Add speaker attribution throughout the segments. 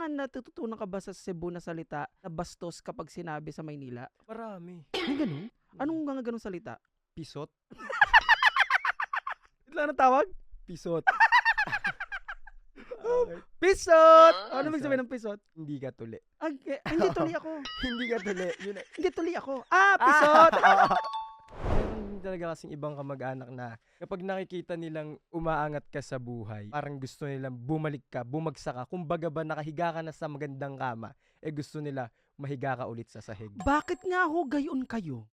Speaker 1: mga natututunan ka ba sa Cebu na salita na bastos kapag sinabi sa Maynila?
Speaker 2: Marami.
Speaker 1: Ay, ganun? Anong mga ganun salita?
Speaker 2: Pisot.
Speaker 1: Ito na tawag?
Speaker 2: Pisot.
Speaker 1: Pisot! Ano
Speaker 2: Pisot.
Speaker 1: ibig sabihin ng pisot?
Speaker 2: Hindi ka tuli.
Speaker 1: Hindi tuli ako.
Speaker 2: Hindi ka tuli. Yun na.
Speaker 1: Hindi tuli ako. Pisot!
Speaker 2: Meron talaga kasing ibang kamag-anak na kapag nakikita nilang umaangat ka sa buhay, parang gusto nilang bumalik ka, bumagsak ka. Kumbaga ba nakahiga ka na sa magandang kama, gusto nila mahiga ka ulit sa sahig.
Speaker 1: Bakit nga ho gayon kayo?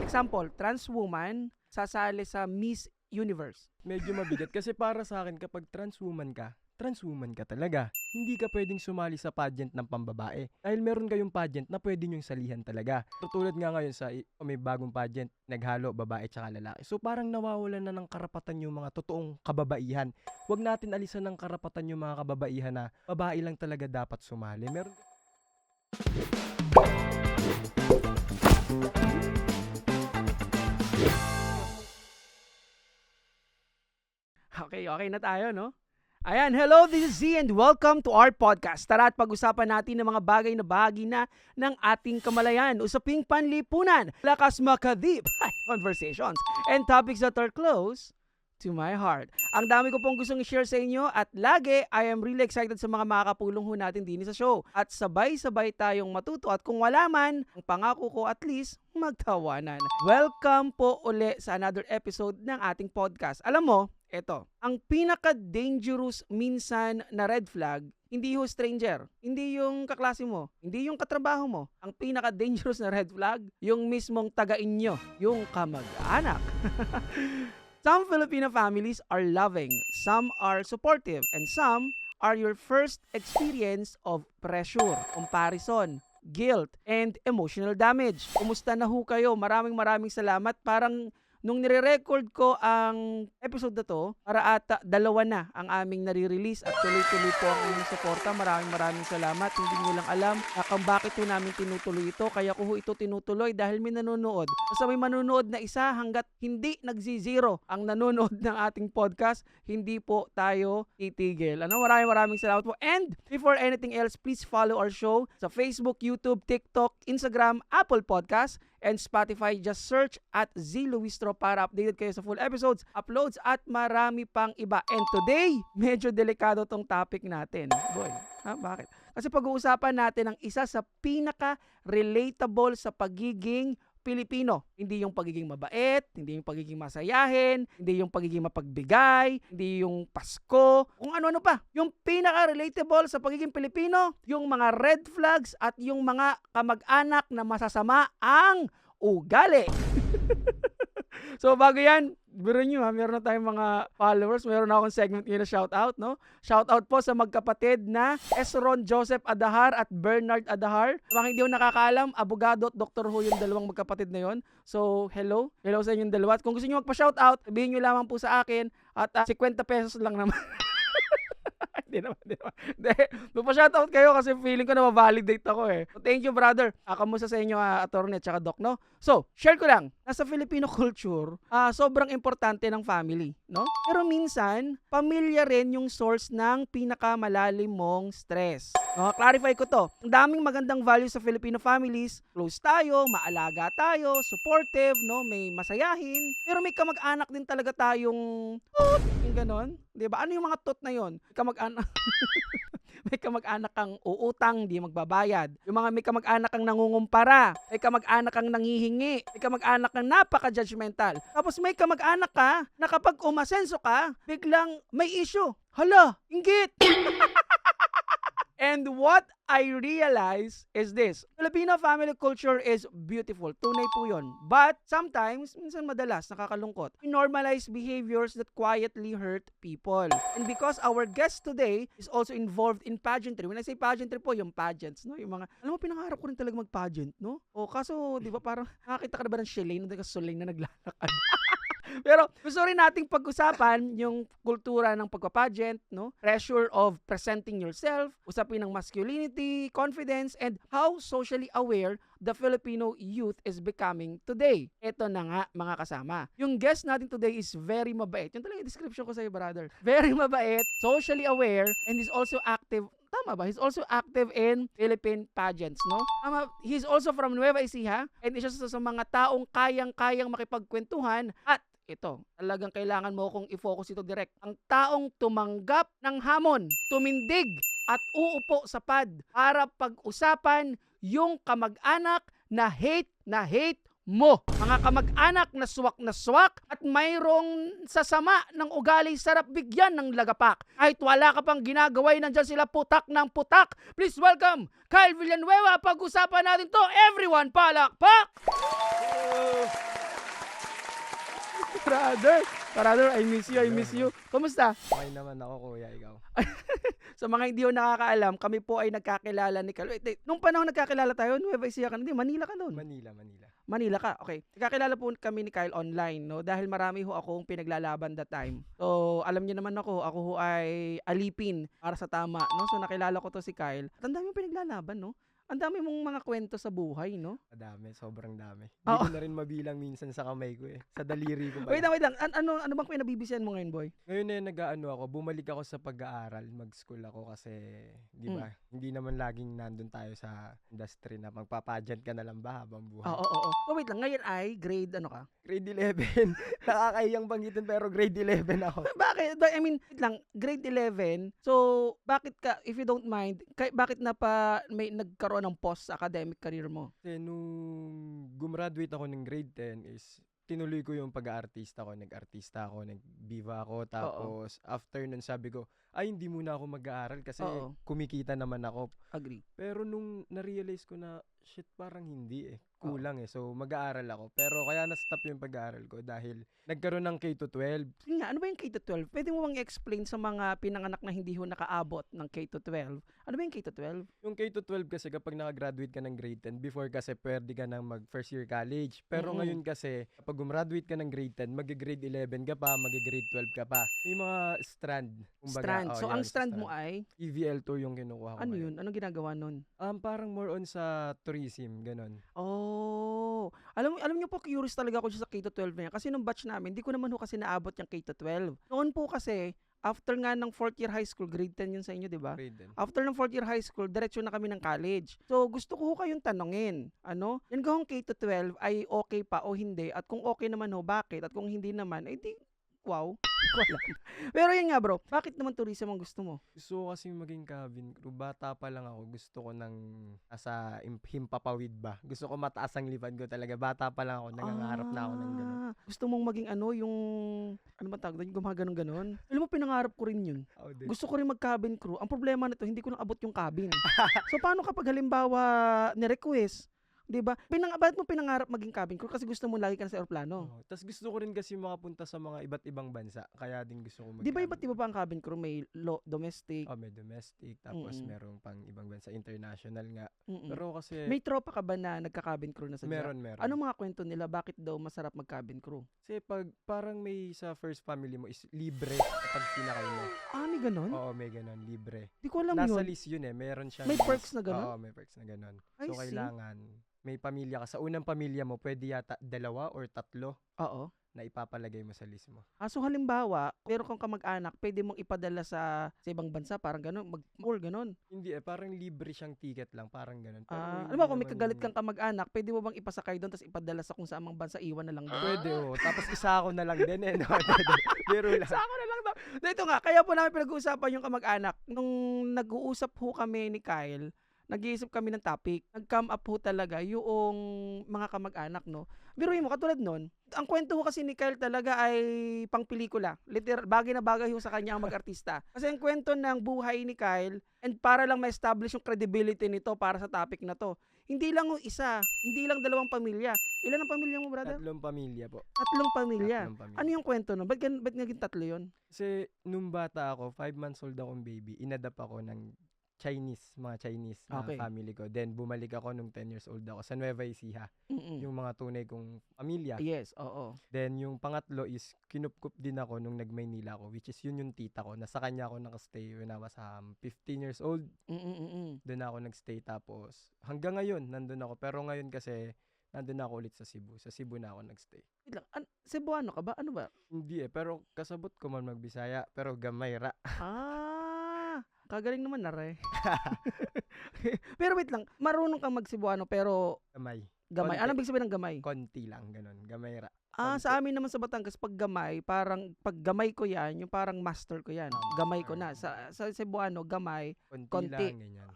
Speaker 1: Example, trans woman sasali sa Miss Universe.
Speaker 2: Medyo mabigat kasi para sa akin kapag trans woman ka talaga. Hindi ka pwedeng sumali sa pageant ng pambabae. Dahil meron kayong pageant na pwede nyong salihan talaga. Tutulad nga ngayon sa may bagong pageant, naghalo babae tsaka lalaki. So parang nawawalan na ng karapatan yung mga totoong kababaihan. Huwag natin alisan ng karapatan yung mga kababaihan na babae lang talaga dapat sumali. Meron
Speaker 1: Okay na tayo, no? Ayan, hello, this is Z and welcome to our podcast. Tara at pag-usapan natin ng mga bagay na bahagi na ng ating kamalayan. Usaping panlipunan, lakas makadip, conversations, and topics that are close to my heart. Ang dami ko pong gustong i-share sa inyo at lagi, I am really excited sa mga makakapulong ho natin din sa show. At sabay-sabay tayong matuto at kung wala man, ang pangako ko at least, magtawanan. Welcome po uli sa another episode ng ating podcast. Alam mo, eto, ang pinaka-dangerous minsan na red flag, hindi ho stranger, hindi yung kaklase mo, hindi yung katrabaho mo. Ang pinaka-dangerous na red flag, yung mismong taga-inyo, yung kamag-anak. Some Filipino families are loving, some are supportive, and some are your first experience of pressure, comparison, guilt, and emotional damage. Kumusta na ho kayo? Maraming salamat. Parang nung nire-record ko ang episode na to, para ata 2 na ang aming nare-release at tuloy-tuloy po ang inyong suporta. Maraming salamat. Hindi nyo lang alam kung bakit po namin tinutuloy ito. Kaya ko ito tinutuloy dahil may nanonood. Basta may manonood na isa hanggat hindi nagzi-zero ang nanonood ng ating podcast, hindi po tayo titigil. Maraming salamat po. And before anything else, please follow our show sa Facebook, YouTube, TikTok, Instagram, Apple Podcasts, and Spotify. Just search at Z Luistro para updated kayo sa full episodes, uploads, at marami pang iba. And today, medyo delikado tong topic natin. Boy, bakit? Kasi pag-uusapan natin ang isa sa pinaka-relatable sa pagiging Pilipino. Hindi yung pagiging mabait, hindi yung pagiging masayahin, hindi yung pagiging mapagbigay, hindi yung Pasko, kung ano-ano pa. Yung pinaka-relatable sa pagiging Pilipino, yung mga red flags at yung mga kamag-anak na masasama ang ugali. So bago yan, biro nyo meron na tayong mga followers. Meron na akong segment ngayon na shoutout, no? Shoutout po sa magkapatid na Esron Joseph Adahar at Bernard Adahar. Sa mga hindi ko nakakaalam, abogado at doktor ho yung dalawang magkapatid na yon. So, hello sa inyong dalawa. At kung gusto nyo magpa-shoutout, sabihin nyo lamang po sa akin at 50 pesos lang naman. Hindi naman. Magpa-shoutout kayo kasi feeling ko na ma-validate ako eh. So, thank you, brother. Kamusta sa inyo, attorney at saka doc, no? So, share ko lang. Nasa Filipino culture, sobrang importante ng family, no? Pero minsan, pamilya rin yung source ng pinakamalalim mong stress. No, clarify ko to. Ang daming magandang values sa Filipino families. Close tayo, maalaga tayo, supportive, no? May masayahin. Pero may kamag-anak din talaga tayong yung ganon. 'Di ba? Ano yung mga tot na yon? May kamag-anak kang uutang, di magbabayad. Yung mga may kamag-anak kang nangungumpara. May kamag-anak kang nanghihingi. May kamag-anak kang napaka-judgmental. Tapos may kamag-anak ka na kapag umasenso ka, biglang may issue. Hala, inggit! And what I realize is this. Filipino family culture is beautiful. Tunay po yun. But sometimes, minsan madalas, nakakalungkot. We normalize behaviors that quietly hurt people. And because our guest today is also involved in pageantry. When I say pageantry po, yung pageants, no? Yung mga, alam mo, pinangarap ko rin talaga mag-pageant, no? O kaso, di ba parang, nakakita ka na ba ng Shelane, Solane na naglalakad? Pero gusto rin nating pag-usapan yung kultura ng pagpapageant, no? Pressure of presenting yourself, usapin ng masculinity, confidence, and how socially aware the Filipino youth is becoming today. Ito na nga, mga kasama. Yung guest natin today is very mabait. Yun talaga yung description ko sa'yo, brother. Very mabait, socially aware, and is also active. Tama ba? He's also active in Philippine pageants, no? Tama, he's also from Nueva Ecija and isa sa mga taong kayang-kayang makipagkwentuhan at ito, talagang kailangan mo kong i-focus ito direct. Ang taong tumanggap ng hamon, tumindig at uupo sa pad para pag-usapan yung kamag-anak na hate mo. Mga kamag-anak na swak at mayroong sasama ng ugali, sarap bigyan ng lagapak. Kahit wala ka pang ginagaway, nandyan sila putak ng putak. Please welcome Kyle Villanueva. Pag-usapan natin to. Everyone, palakpak! Brother, I miss you. Kumusta?
Speaker 2: Okay naman ako, kuya, ikaw.
Speaker 1: Sa mga hindi ko nakakaalam, kami po ay nagkakilala ni Kyle. Wait, nung panahon nagkakilala tayo, Nueva Ecija ka na. Hindi, Manila ka doon. Manila ka, okay. Nagkakilala po kami ni Kyle online, no? Dahil marami ho akong pinaglalaban that time. So, alam niyo naman ako ho ay alipin para sa tama, no? So, nakilala ko to si Kyle. At ang dami mong pinaglalaban, no? Ang dami mong mga kwento sa buhay, no?
Speaker 2: Madami, sobrang dami. Hindi ko na rin mabilang minsan sa kamay ko eh. Sa daliri ko ba?
Speaker 1: Wait lang. Ano bang pinabibisihan mo ngayon, boy?
Speaker 2: Ngayon ako, bumalik ako sa pag-aaral, mag-school ako kasi, di ba, hindi naman laging nandun tayo sa industry na magpapageant ka na lang ba habang buhay.
Speaker 1: Oo. So wait lang, ngayon ay grade ano ka?
Speaker 2: Grade 11. Nakakahiyang banggitin pero grade 11 ako.
Speaker 1: Bakit? I mean, wait lang, grade 11. So, bakit ka, if you don't mind, bakit may nagkaroon ng pause sa academic career mo?
Speaker 2: Kasi nung gumraduate ako ng grade 10 is tinuloy ko yung pag-aartista ko. Nag-artista ako, nag-viva ako. Tapos, after nun sabi ko, ay hindi muna ako mag-aaral kasi kumikita naman ako.
Speaker 1: Agree.
Speaker 2: Pero nung na-realize ko na, shit, parang hindi eh. Kulang eh. So, mag-aaral ako. Pero kaya na-stop yung pag-aaral ko dahil nagkaroon ng K-12.
Speaker 1: Sige nga, ano ba yung K-12? Pwede mo bang i-explain sa mga pinanganak na hindi ho nakaabot ng K-12? Ano ba yung K-12?
Speaker 2: Yung K-12 kasi kapag nakagraduate ka ng grade 10, before kasi pwede ka nang mag-first year college. Pero ngayon kasi, kapag gumraduate ka ng grade 10, mag-grade 11 ka pa, mag-grade 12 ka pa. May mga strand.
Speaker 1: Strand. So, ang strand mo ay?
Speaker 2: EVL tour yung kinukuha ko.
Speaker 1: Ano
Speaker 2: ngayon.
Speaker 1: yun? Anong ginagawa nun?
Speaker 2: Parang more on sa tourism, ganon.
Speaker 1: Oh. Alam niyo po, curious talaga ako sa K-12 na yan. Kasi nung batch namin, di ko naman ho kasi naabot yung K-12. Noon po kasi, after nga ng 4th year high school, grade 10 yun sa inyo, di ba?
Speaker 2: Grade 10.
Speaker 1: After ng 4th year high school, diretso na kami ng college. So, gusto ko ho kayong tanongin, yan gawang K-12 ay okay pa o hindi? At kung okay naman ho, bakit? At kung hindi naman, di, wow. Wala. Pero yun nga bro, bakit naman tourism ang gusto mo?
Speaker 2: Gusto ko kasi maging cabin crew. Bata pa lang ako, gusto ko nang nasa himpapawid ba? Gusto ko mataas ang lipad ko talaga. Bata pa lang ako, nangangarap na ako ng gano'n.
Speaker 1: Gusto mong maging yung, ano ba tawag doon, gumaganon-ganon? Alam mo, pinangarap ko rin yun. Gusto ko rin mag-cabin crew. Ang problema nito, hindi ko lang abot yung cabin. So, paano kapag halimbawa, ni-request? Diba? Bakit mo pinangarap maging cabin crew? Kasi gusto mo lagi ka na sa aeroplano.
Speaker 2: Tapos gusto ko rin kasi makapunta sa mga iba't ibang bansa. Kaya din gusto ko
Speaker 1: Di ba iba't iba pa ang cabin crew? May domestic.
Speaker 2: May domestic. Tapos merong pang ibang bansa. International nga. Pero kasi...
Speaker 1: May tropa ka ba na nagka-cabin crew na sa
Speaker 2: Meron.
Speaker 1: Ano mga kwento nila? Bakit daw masarap mag-cabin crew?
Speaker 2: Kasi parang may sa first family mo is libre kapag sinakay mo.
Speaker 1: May ganon?
Speaker 2: Oo, may ganon. Libre.
Speaker 1: Di ko alam
Speaker 2: Nasa
Speaker 1: yun.
Speaker 2: list yun eh. Meron siya.
Speaker 1: May perks na ganon?
Speaker 2: Oo, may perks na ganon.
Speaker 1: I
Speaker 2: So,
Speaker 1: see.
Speaker 2: kailangan may pamilya ka. Sa unang pamilya mo, pwede yata 2 or 3
Speaker 1: Oo.
Speaker 2: na ipapalagay mo sa list mo.
Speaker 1: So halimbawa, meron kang kamag-anak, pwede mong ipadala sa ibang bansa, parang gano'n, mag-tour, gano'n.
Speaker 2: Hindi parang libre siyang ticket lang, parang gano'n.
Speaker 1: Ano ba, kung may kagalit kang kamag-anak, pwede mo bang ipasakay doon, tapos ipadala sa kung saan mang bansa, iwan na lang doon?
Speaker 2: Pwede, Tapos isa ako na lang din eh. No? Biro lang.
Speaker 1: Isa ako na lang doon. Dito nga, kaya po namin pinag-uusapan yung kamag-anak. Nung nag-uusap ho kami ni Kyle, nag-iisip kami ng topic. Nag-come up ho talaga yung mga kamag-anak, no? Biruin mo, katulad nun, ang kwento ho kasi ni Kyle talaga ay pang pelikula. Bagay na bagay ho sa kanya ang mag-artista. Kasi ang kwento ng buhay ni Kyle, and para lang ma-establish yung credibility nito para sa topic na to, hindi lang ho isa, hindi lang 2 pamilya. Ilan ang pamilya mo, brother?
Speaker 2: 3 pamilya po.
Speaker 1: 3 pamilya.
Speaker 2: 3 pamilya.
Speaker 1: Ano yung kwento nun? Ba't naging 3 yun?
Speaker 2: Kasi nung bata ako, 5 months old akong baby, inadapt ako ng mga Chinese na family ko. Then, bumalik ako nung 10 years old ako sa Nueva Ecija. Yung mga tunay kong pamilya.
Speaker 1: Yes, oo.
Speaker 2: Then, yung pangatlo is, kinupkup din ako nung nag-Maynila ako, which is yun yung tita ko. Nasa kanya ako nakastay when I was 15 years old. Doon ako nagstay. Tapos, hanggang ngayon, nandun ako. Pero ngayon kasi, nandun ako ulit sa Cebu. Sa Cebu na ako nagstay.
Speaker 1: Cebuano ka ba? Ano ba?
Speaker 2: Hindi pero kasabot ko man magbisaya. Pero gamay ra.
Speaker 1: Kagaling naman na re. Pero wait lang, marunong kang mag-Cebuano pero
Speaker 2: Gamay.
Speaker 1: gamay.
Speaker 2: Konti.
Speaker 1: Anong ibig sabihin ng gamay?
Speaker 2: Konti lang, ganun. Gamay ra.
Speaker 1: Ah,
Speaker 2: konti.
Speaker 1: sa amin naman sa Batangas, pag gamay, parang pag gamay ko yan, yung parang master ko yan. Gamay ko na. Sa Cebuano, gamay.
Speaker 2: Konti,
Speaker 1: konti.
Speaker 2: lang, ganyan.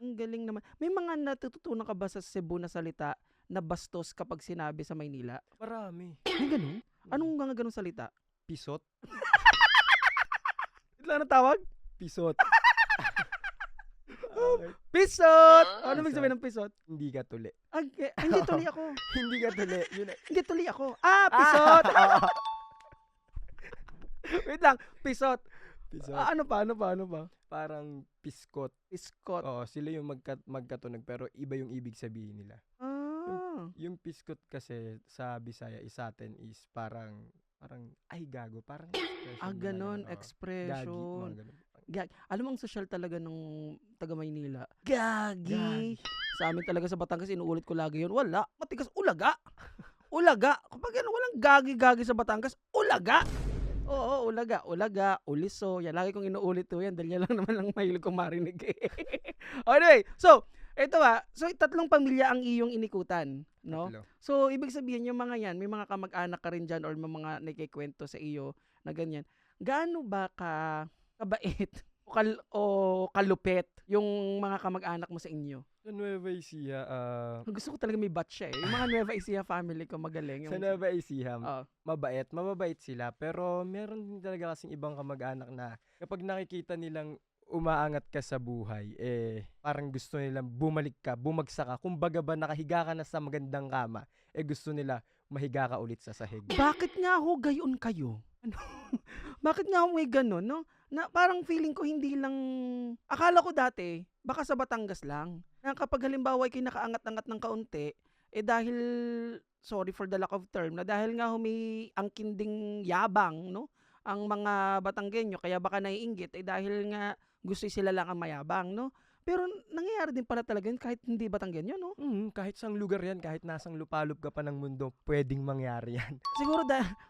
Speaker 1: Ang galing naman. May mga natututunan ka ba sa Cebu na salita na bastos kapag sinabi sa Maynila?
Speaker 2: Marami.
Speaker 1: May ganun? Anong mga ganun salita?
Speaker 2: Pisot.
Speaker 1: Ito lang tawag?
Speaker 2: Pisot.
Speaker 1: Pisot! Ano ibig
Speaker 2: Pisot.
Speaker 1: sabihin ng pisot?
Speaker 2: Hindi ka tuli.
Speaker 1: Hindi tuli ako.
Speaker 2: Hindi ka tuli. Yun na.
Speaker 1: Hindi tuli ako. Pisot!
Speaker 2: Oo.
Speaker 1: Wait lang, pisot.
Speaker 2: Pisot.
Speaker 1: Ano pa?
Speaker 2: Parang piskot.
Speaker 1: Piskot.
Speaker 2: Oo, sila yung magkatunog pero iba yung ibig sabihin nila. Yung piskot kasi sa Bisaya sa atin is parang ay gago, parang expression.
Speaker 1: Ganon,
Speaker 2: Gagi,
Speaker 1: expression.
Speaker 2: mga ganun.
Speaker 1: Alam mo ang social talaga ng taga Maynila. Gagi. Sa amin talaga sa Batangas, inuulit ko lagi yun. Wala. Matigas, ulaga. Ulaga. Kapag ano, walang gagi-gagi sa Batangas, ulaga. Oo, ulaga. Ulaga, uliso. Yan, lagi kong inuulit to yan. Dahil yan lang naman ang mahilig kong marinig. Anyway, so, ito so tatlong pamilya ang iyong inikutan, no?
Speaker 2: Tatlo.
Speaker 1: So, ibig sabihin yung mga yan, may mga kamag-anak ka rin dyan or may mga nakikwento sa iyo na ganyan. Gaano ba kabait o kalupit yung mga kamag-anak mo sa inyo?
Speaker 2: Sa Nueva Ecija,
Speaker 1: Gusto ko talaga may batch siya eh. Yung mga Nueva Ecija family ko magaling.
Speaker 2: sa Nueva Ecija,
Speaker 1: Oo.
Speaker 2: mababait sila. Pero meron din talaga kasing ibang kamag-anak na kapag nakikita nilang umaangat ka sa buhay, parang gusto nilang bumagsak ka. Kumbaga ba nakahiga ka na sa magandang kama, gusto nila mahiga ka ulit sa sahig.
Speaker 1: Bakit nga ho gayon kayo? Ano? Bakit nga ho may ganon, no? Na parang feeling ko hindi lang, akala ko dati, baka sa Batangas lang, na kapag halimbawa ay kinakaangat-angat ng kaunti, dahil, sorry for the lack of term, na dahil nga may angkinding yabang, no? Ang mga Batanggenyo, kaya baka naiinggit, dahil nga gusto sila lang ang mayabang, no? Pero nangyayari din pala talaga yun kahit hindi Batanggenyo, no?
Speaker 2: Kahit sang lugar yan, kahit nasang lupalop ka pa ng mundo, pwedeng mangyari yan.
Speaker 1: Siguro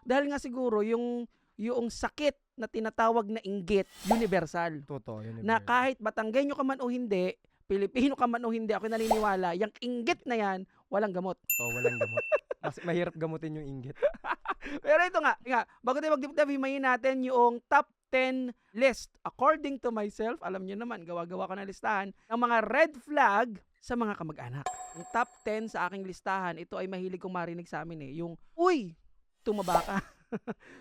Speaker 1: dahil nga siguro yung sakit na tinatawag na inggit, universal.
Speaker 2: Totoo, yun.
Speaker 1: Na kahit Batanggenyo ka man o hindi, Pilipino ka man o hindi, ako naniniwala, yung inggit na yan, walang gamot.
Speaker 2: Totoo, walang gamot. Mas mahirap gamutin yung inggit.
Speaker 1: Pero ito nga, bago tayo mag-deep dive, himayin natin yung top 10 list. According to myself, alam nyo naman, gawa-gawa ko na listahan, ng mga red flag sa mga kamag-anak. Yung top 10 sa aking listahan, ito ay mahilig kong marinig sa amin eh. Yung, uy, tumaba ka.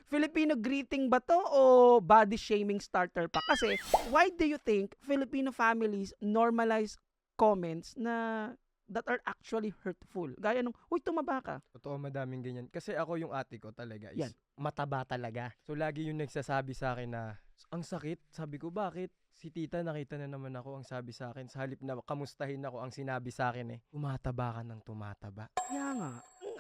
Speaker 1: Filipino greeting ba to o body shaming starter pa? Kasi, why do you think Filipino families normalize comments na that are actually hurtful? Gaya nung, uy, tumaba ka.
Speaker 2: Totoo, madaming ganyan. Kasi ako yung ate ko talaga is
Speaker 1: Yan.
Speaker 2: mataba talaga. So lagi yung nagsasabi sa akin na, ang sakit. Sabi ko, bakit? Si tita nakita na naman ako, ang sabi sa akin. Sa halip na kamustahin ako, ang sinabi sa akin tumataba ka ng tumataba.
Speaker 1: Kaya nga,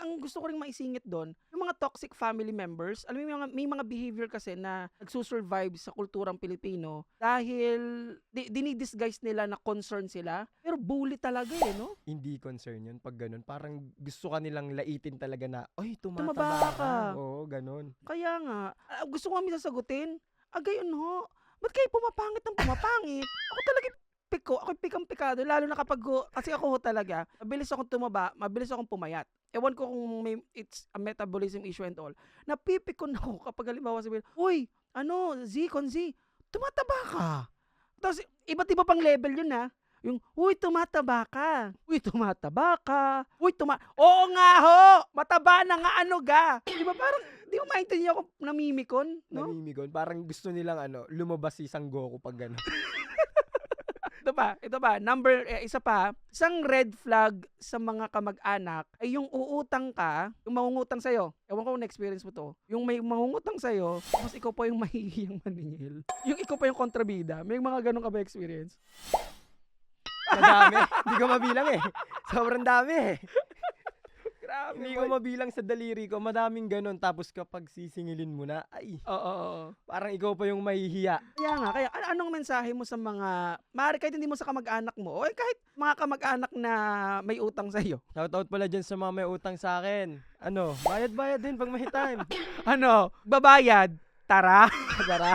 Speaker 1: ang gusto ko ring maisingit doon, yung mga toxic family members, alam mo may mga behavior kasi na nagsusurvive sa kulturang Pilipino dahil dinidisguise nila na concern sila, pero bully talaga no?
Speaker 2: Hindi concern yun pag ganun. Parang gusto ka nilang laitin talaga na, oy,
Speaker 1: Tumaba
Speaker 2: tumataba
Speaker 1: ka."
Speaker 2: ka. Oo, ganun.
Speaker 1: Kaya nga, gusto ko kami sasagutin, gayon ho, ba't kayo pumapangit ng pumapangit? Ako talaga ako'y pikang-pikado, lalo na kapag kasi ako talaga, mabilis akong tumaba, mabilis akong pumayat. Ewan ko kung it's a metabolism issue and all. Napipikon ako kapag halimbawa sabihin, uy, Konzi, tumataba ka. Tapos, iba't iba pang level yun Yung, uy, tumataba ka. Uy, tumataba ka. Oo nga ho! Mataba na nga ga. Di ba parang, di mo maintindihan ako namimikon, no?
Speaker 2: Namimigon. Parang gusto nilang lumabas si Goku pag gano'n.
Speaker 1: Ito pa, isa pa, isang red flag sa mga kamag-anak ay yung uutang ka, yung mangungutang sa'yo. Ewan ko kung na-experience mo to. Yung may mangungutang sa'yo, tapos ikaw pa yung mahihiyang maningil. Yung ikaw pa yung kontrabida. May mga ganun ka ba experience?
Speaker 2: Madami. Hindi ko mabilang Sobrang dami
Speaker 1: Grabe.
Speaker 2: Hindi ko mabilang sa daliri ko. Madaming ganun. Tapos kapag sisingilin mo na, ay,
Speaker 1: Oo.
Speaker 2: parang ikaw pa yung mahihiya.
Speaker 1: Kaya anong mensahe mo sa mga, maaari kahit hindi mo sa kamag-anak mo, o kahit mga kamag-anak na may utang sa'yo?
Speaker 2: Shoutout pala dyan sa mga may utang sa akin. Bayad-bayad din pag may time.
Speaker 1: Babayad? Tara.
Speaker 2: Tara.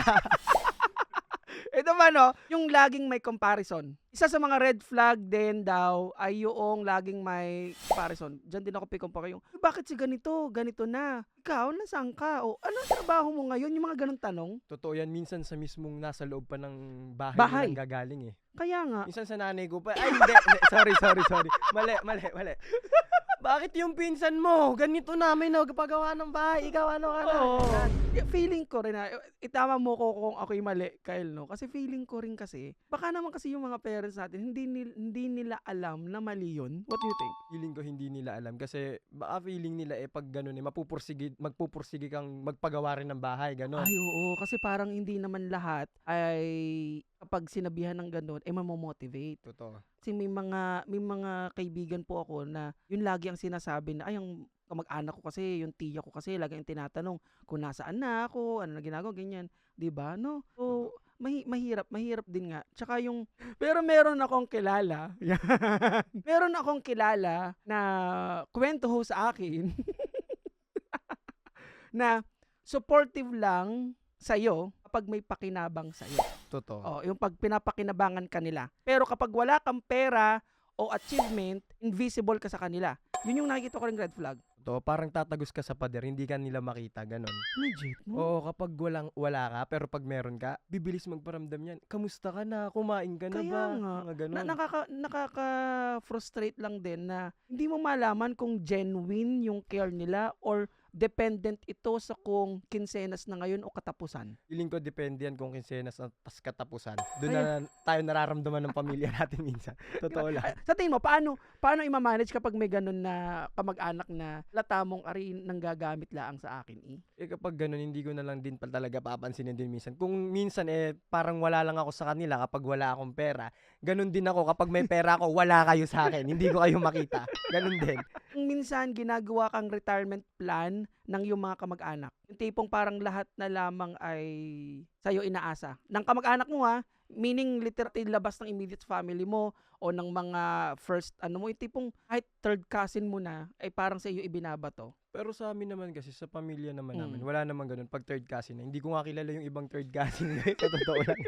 Speaker 1: Ito ba, no? Yung laging may comparison. Isa sa mga red flag din daw ay yung laging may comparison. Diyan din ako pikumpara yung, bakit si ganito? Ganito na. Ikaw, nasaan ka? O, anong trabaho mo ngayon? Yung mga ganong tanong.
Speaker 2: Totoo yan, minsan sa mismong nasa loob pa ng bahay,
Speaker 1: Bahay.
Speaker 2: nilang gagaling eh.
Speaker 1: Kaya nga.
Speaker 2: Minsan sa nanay ko pa, ay hindi, sorry. Mali. Bakit yung pinsan mo? Ganito namin nagpagawa ng bahay, ikaw ano ka na?
Speaker 1: Oo. Feeling ko rin itama mo ko kung ako'y mali, Kyle, no? Kasi feeling ko rin kasi, baka naman kasi yung mga parents natin, hindi nila alam na mali yun. What do you think?
Speaker 2: Feeling ko hindi nila alam kasi baka feeling nila pag ganun magpupursige kang magpagawa rin ng bahay, ganun.
Speaker 1: Ay, oo. Kasi parang hindi naman lahat ay kapag sinabihan ng ganun, mamomotivate.
Speaker 2: Totoo.
Speaker 1: Kasi may mga kaibigan po ako na yun lagi ang sinasabi na, ay, ang kamag-anak ko kasi, yung tiya ko kasi, lagi ang tinatanong kung nasaan na ako, ano na ginagawa, ganyan. 'Di ba? No? So, mahirap din nga. Tsaka pero meron akong kilala. Meron akong kilala na kwento ho sa akin na supportive lang sa'yo kapag may pakinabang sa'yo.
Speaker 2: Totoo.
Speaker 1: Oh, yung pag pinapakinabangan kanila. Pero kapag wala kang pera o achievement, invisible ka sa kanila. Yun yung nakikita ko ring red flag.
Speaker 2: Totoo, parang tatagos ka sa pader, hindi ka nila makita, ganun.
Speaker 1: Legit, no?
Speaker 2: Oo, kapag wala ka, pero pag meron ka, bibilis magparamdam yan. Kamusta ka na? Kumain ka na
Speaker 1: Kaya
Speaker 2: ba?
Speaker 1: nga.
Speaker 2: Mga ganun.
Speaker 1: Nakaka-frustrate lang din na hindi mo malaman kung genuine yung care nila or dependent ito sa kung kinsenas na ngayon o katapusan.
Speaker 2: Feeling ko depende yan kung kinsenas at tas katapusan. Doon na tayo nararamdaman ng pamilya natin minsan. Totoo lang.
Speaker 1: Sa tingin mo, paano i-manage kapag may ganun na kamag-anak na lata mong ari nang gagamit laang sa akin
Speaker 2: Kapag ganun, hindi ko na lang din talaga papansinin din minsan. Kung minsan parang wala lang ako sa kanila kapag wala akong pera. Ganun din ako kapag may pera ako, wala kayo sa akin. Hindi ko kayo makita. Ganun din.
Speaker 1: Minsan ginagawa kang retirement plan ng yung mga kamag-anak. Yung tipong parang lahat na lamang ay sa'yo inaasa. Ng kamag-anak mo meaning literally labas ng immediate family mo o ng mga first mo, yung tipong kahit third cousin mo na ay parang sa iyo ibinabato.
Speaker 2: Pero sa amin naman kasi, sa pamilya naman namin, wala naman ganun. Pag third cousin na, hindi ko nga kilala yung ibang third cousin. Sa totoo lang.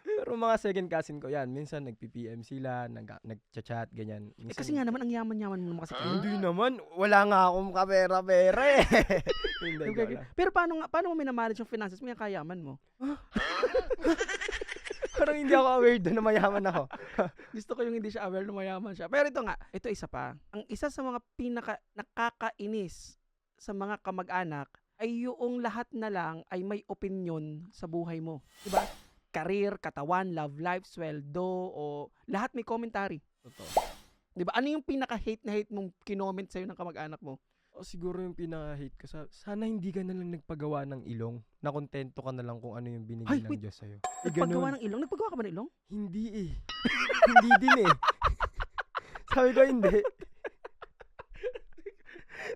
Speaker 2: Pero mga second cousin ko, yan, minsan nagpi-PM sila, nag-chat, ganyan. Minsan,
Speaker 1: Kasi nga naman, ang yaman-yaman mo naman kasi.
Speaker 2: hindi naman, wala nga akong kapera-pera Hindi,
Speaker 1: Okay. Pero paano mo minamanage yung finances mo, yung kayaman mo?
Speaker 2: Parang hindi ako aware doon na mayaman ako.
Speaker 1: Gusto ko yung hindi siya aware na mayaman siya. Pero ito isa pa. Ang isa sa mga pinaka nakakainis sa mga kamag-anak ay yung lahat na lang ay may opinion sa buhay mo. Diba? Career, katawan, love life, sweldo, o lahat may commentary.
Speaker 2: Totoo.
Speaker 1: Diba? Ano yung pinaka-hate na hate mong kinoment sa'yo ng kamag-anak mo?
Speaker 2: Siguro yung pinaka-hate ko, sana hindi ka na lang nagpagawa ng ilong. Nakontento ka na lang kung ano yung binigay ng Diyos sa'yo.
Speaker 1: Nagpagawa ng ilong? Nagpagawa ka ba ng ilong?
Speaker 2: Hindi hindi din Sabi ko hindi.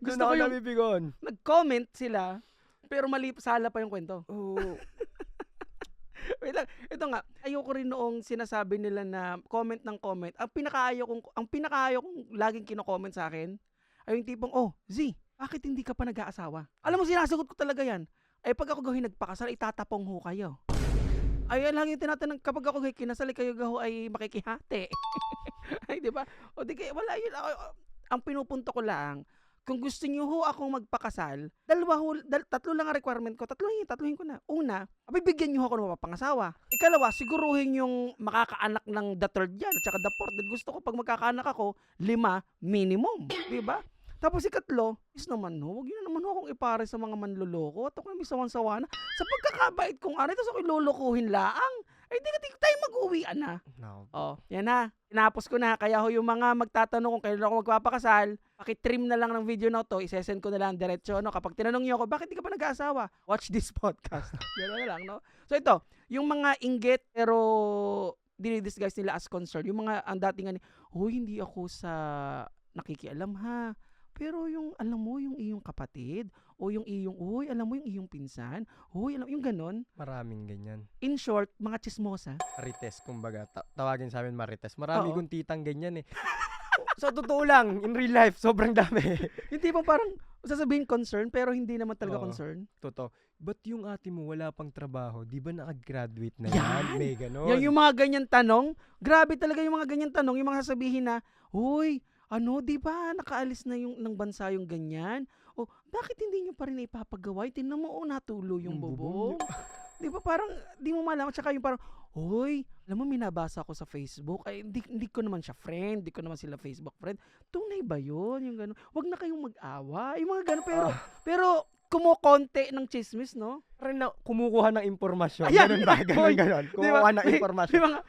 Speaker 1: Gusto ko yung
Speaker 2: nabibigon.
Speaker 1: nag-comment sila, pero mali sala pa yung kwento.
Speaker 2: Oo.
Speaker 1: Wait lang. Ito nga, ayoko rin noong sinasabi nila na comment ng comment. Ang pinakaayaw kong laging kino-comment sa akin ay yung tipong, Z, bakit hindi ka pa nag-aasawa? Alam mo, sinasagot ko talaga yan. Ay, pag ako gawin nagpakasal, itatapong ho kayo. Ay, lang yung tinatanong, kapag ako kinasal, kayo gaho ay makikihati. Ay, di ba? O di kaya, wala yun. Ang pinupunto ko lang, kung gusto niyo ho akong magpakasal, tatlo lang ang requirement ko. Tatluhin ko na. Una, bibigyan niyo ho ako ng mapapangasawa. Ikalawa, siguruhin yung makakaanak ng the third yan at saka the fourth. Gusto ko pag magkakaanak ako, 5 minimum. Di ba? Tapos ikatlo, is naman huwag yun naman akong ipare sa mga manloloko. At ako naman sawan-sawa na. Sa pagkakabait kong tapos ako'y lulukuhin laang. Ay, di tayo mag-uwian na.
Speaker 2: No.
Speaker 1: Yan na. Tinapos ko na. Kaya yung mga magtatanong kung kailan ako magpapakasal, pakitrim na lang ng video na to, isesend ko na lang diretso. Kapag tinanong niyo ako, bakit di ka pa nag-aasawa? Watch this podcast. Gano'n na lang, no? So ito, yung mga inggit pero dinidisguise nila as concern. Yung mga ang dating hindi ako sa nakikialam ha. Pero yung, alam mo, yung iyong kapatid, o yung iyong, alam mo yung iyong pinsan, alam yung ganon.
Speaker 2: Maraming ganyan.
Speaker 1: In short, mga chismosa.
Speaker 2: Marites, kumbaga. Tawagin sa amin Marites. Marami
Speaker 1: Oo.
Speaker 2: kong titang ganyan Sa totoo lang, in real life, sobrang dami.
Speaker 1: Yung tipong parang, sasabihin concern pero hindi naman talaga
Speaker 2: Oo.
Speaker 1: concern.
Speaker 2: Totoo. Ba't yung ate mo wala pang trabaho? Di ba nakagraduate na
Speaker 1: Yan!
Speaker 2: yan? May ganon.
Speaker 1: Yan yung mga ganyan tanong. Grabe talaga yung mga ganyan tanong, yung mga sasabihin na, "Hoy, ano, 'di ba nakaalis na yung ng bansa yung ganyan? O bakit hindi niyo pa rin ipapagawa? Tingnan mo, natulo yung
Speaker 2: Yung
Speaker 1: bubong."
Speaker 2: bubong.
Speaker 1: 'Di ba parang di mo malaman, tsaka yung parang, "Hoy, alam mo minabasa ko sa Facebook, ay hindi ko naman siya friend, hindi ko naman sila Facebook friend. Tunay ba 'yun?" Yung gano'n. "Wag na kayong mag-away." Yung mga gano'n, pero kumukonti ng tsismis, no?
Speaker 2: Parang na, kumukuha ng impormasyon.
Speaker 1: Ayan,
Speaker 2: Ganun ba?
Speaker 1: hoy,
Speaker 2: Ganon.
Speaker 1: Di ba?
Speaker 2: Kumukuha ng
Speaker 1: Di
Speaker 2: impormasyon.
Speaker 1: ba nga?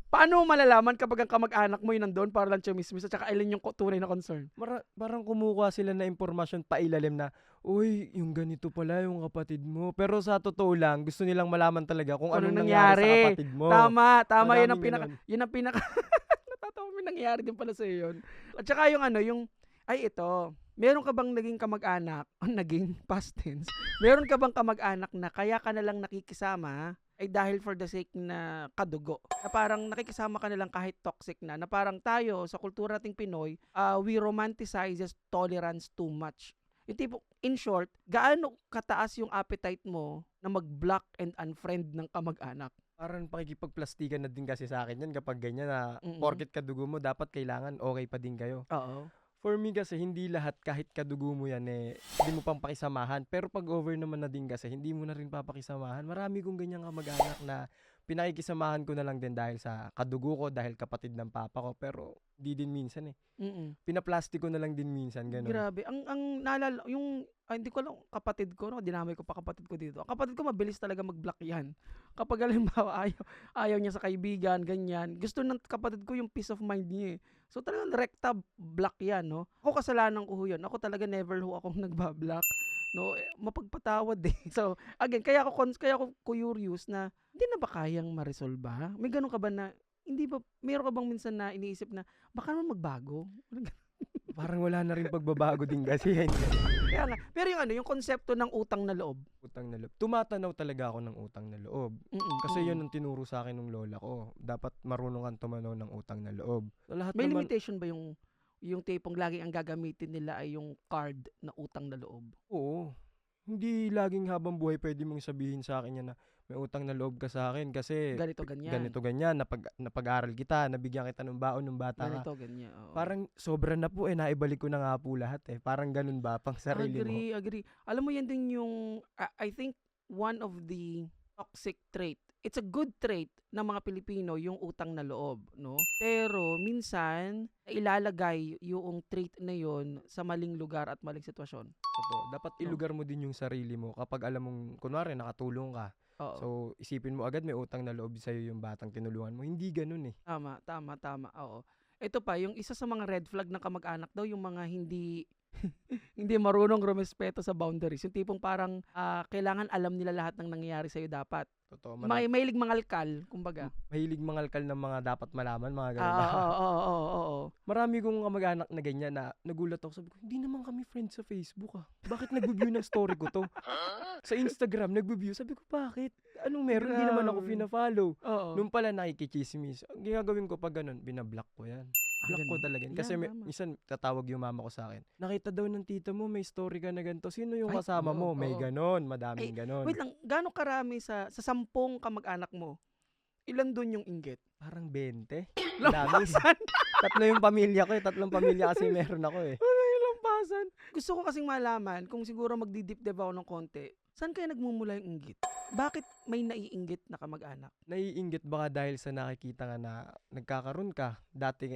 Speaker 1: Paano mo malalaman kapag ang kamag-anak mo yun nandun para lang tsismis at saka ilan yung tunay na concern?
Speaker 2: Parang kumukuha sila ng impormasyon pailalim na, uy, yung ganito pala yung kapatid mo. Pero sa totoo lang, gusto nilang malaman talaga kung
Speaker 1: Kung
Speaker 2: anong
Speaker 1: anong
Speaker 2: nangyari sa
Speaker 1: nangyari.
Speaker 2: kapatid mo.
Speaker 1: Tama, yun ang
Speaker 2: Maraming
Speaker 1: yun ang pinaka natatawa, may nangyari din pala sa'yo yun. At saka yung ito, meron ka bang naging kamag-anak, naging past tense, meron ka bang kamag-anak na kaya ka na lang nakikisama ay dahil for the sake na kadugo? Na parang nakikisama ka na lang kahit toxic na parang tayo sa kultura nating Pinoy, we romanticize tolerance too much. Yung tipo, in short, gaano kataas yung appetite mo na mag-block and unfriend ng kamag-anak?
Speaker 2: Parang pakikipagplastikan na din kasi sa akin yan kapag ganyan na
Speaker 1: Mm-mm.
Speaker 2: porket kadugo mo, dapat kailangan okay pa din kayo.
Speaker 1: Oo.
Speaker 2: For me kasi, hindi lahat kahit kadugo mo yan hindi mo pang pakisamahan. Pero pag over naman na din kasi, hindi mo na rin papakisamahan. Marami kong ganyan kamag-anak na pinakikisamahan ko na lang din dahil sa kadugo ko, dahil kapatid ng papa ko. Pero di din minsan
Speaker 1: Mm-mm.
Speaker 2: Pinaplastic ko na lang din minsan, ganun.
Speaker 1: Grabe. Ang naalala, hindi ko alam, kapatid ko, no? Dinamay ko pa kapatid ko dito. Ang kapatid ko mabilis talaga mag-block yan. Kapag halimbawa ayaw niya sa kaibigan, ganyan. Gusto ng kapatid ko yung peace of mind niya eh. So talagang rekta block yan, no? Ako kasalanan ko yun. Ako talaga never akong nagbablock. No, mapagpatawad eh. So, again, kaya ako curious na hindi na ba kayang ma-resolve? May ganun ka ba na hindi ba meron ka bang minsan na iniisip na baka naman magbago?
Speaker 2: Parang wala na rin pagbabago din kasi.
Speaker 1: Kaya nga. Pero yung konsepto ng utang na loob.
Speaker 2: Utang na loob. Tumatanaw talaga ako ng utang na loob. Kasi yun ang tinuro sa akin ng lola ko. Dapat marunong kang tumanaw ng utang na loob. Lahat
Speaker 1: May
Speaker 2: naman,
Speaker 1: limitation ba yung tipong laging ang gagamitin nila ay yung card na utang na loob?
Speaker 2: oo. Hindi laging habang buhay pwede mong sabihin sa akin yan na may utang na loob ka sa akin kasi
Speaker 1: Ganito, ganyan.
Speaker 2: ganito ganyan, napag-aral kita, nabigyan kita ng baon ng bata ka.
Speaker 1: Ganito, ganyan. Oo.
Speaker 2: Parang sobra na po naibalik ko na nga po lahat Parang ganun ba pang sarili mo?
Speaker 1: Agree. Alam mo yan din yung, I think, one of the toxic trait. It's a good trait ng mga Pilipino, yung utang na loob, no? Pero minsan, ilalagay yung trait na yon sa maling lugar at maling sitwasyon.
Speaker 2: Totoo. Dapat
Speaker 1: No.
Speaker 2: ilugar mo din yung sarili mo kapag alam mong, kunwari, nakatulong ka.
Speaker 1: Oo.
Speaker 2: So, isipin mo agad may utang na loob sa'yo yung batang tinulungan mo. Hindi ganun
Speaker 1: Tama. Oo. Ito pa, yung isa sa mga red flag ng kamag-anak daw, yung mga hindi hindi marunong rumespeto sa boundaries. Yung tipong parang kailangan alam nila lahat ng nangyayari sa'yo dapat.
Speaker 2: Totoo.
Speaker 1: Mahilig mangalkal, kumbaga.
Speaker 2: Mahilig mangalkal ng mga dapat malaman, mga ganun ba?
Speaker 1: Oo.
Speaker 2: Marami kong kamag-anak na ganyan na nagulat ako. Sabi ko, hindi naman kami friends sa Facebook Bakit nagbe-view ng story ko to? Sa Instagram, nagbe-view. Sabi ko, bakit? Anong meron? Hindi naman ako
Speaker 1: Grabe.
Speaker 2: fina-follow.
Speaker 1: Oo.
Speaker 2: Nung pala nakikichismis. Ang ginagawin ko pag ganun, binablock ko yan. Block ko
Speaker 1: ganun.
Speaker 2: talaga. yan. Kasi
Speaker 1: Yan, tama.
Speaker 2: minsan tatawag yung mama ko sa akin. Nakita daw ng tita mo, may story ka na ganito. Sino yung
Speaker 1: Ay,
Speaker 2: kasama mo?
Speaker 1: oo,
Speaker 2: May
Speaker 1: oo.
Speaker 2: ganon. Madaming ganon.
Speaker 1: Wait lang, gaano karami sa 10 kamag-anak mo? Ilan doon yung inggit?
Speaker 2: Parang 20. Dami.
Speaker 1: Lampasan!
Speaker 2: Tatlo yung pamilya ko Tatlong pamilya kasi meron ako
Speaker 1: Lampasan! Gusto ko kasing malaman, kung siguro magdi-deep dive ako ng konti, saan kaya nagmumula yung inggit? Bakit may naiinggit na kamag-anak?
Speaker 2: Naiinggit baka dahil sa nakikita nga na nagkakaroon ka. Dati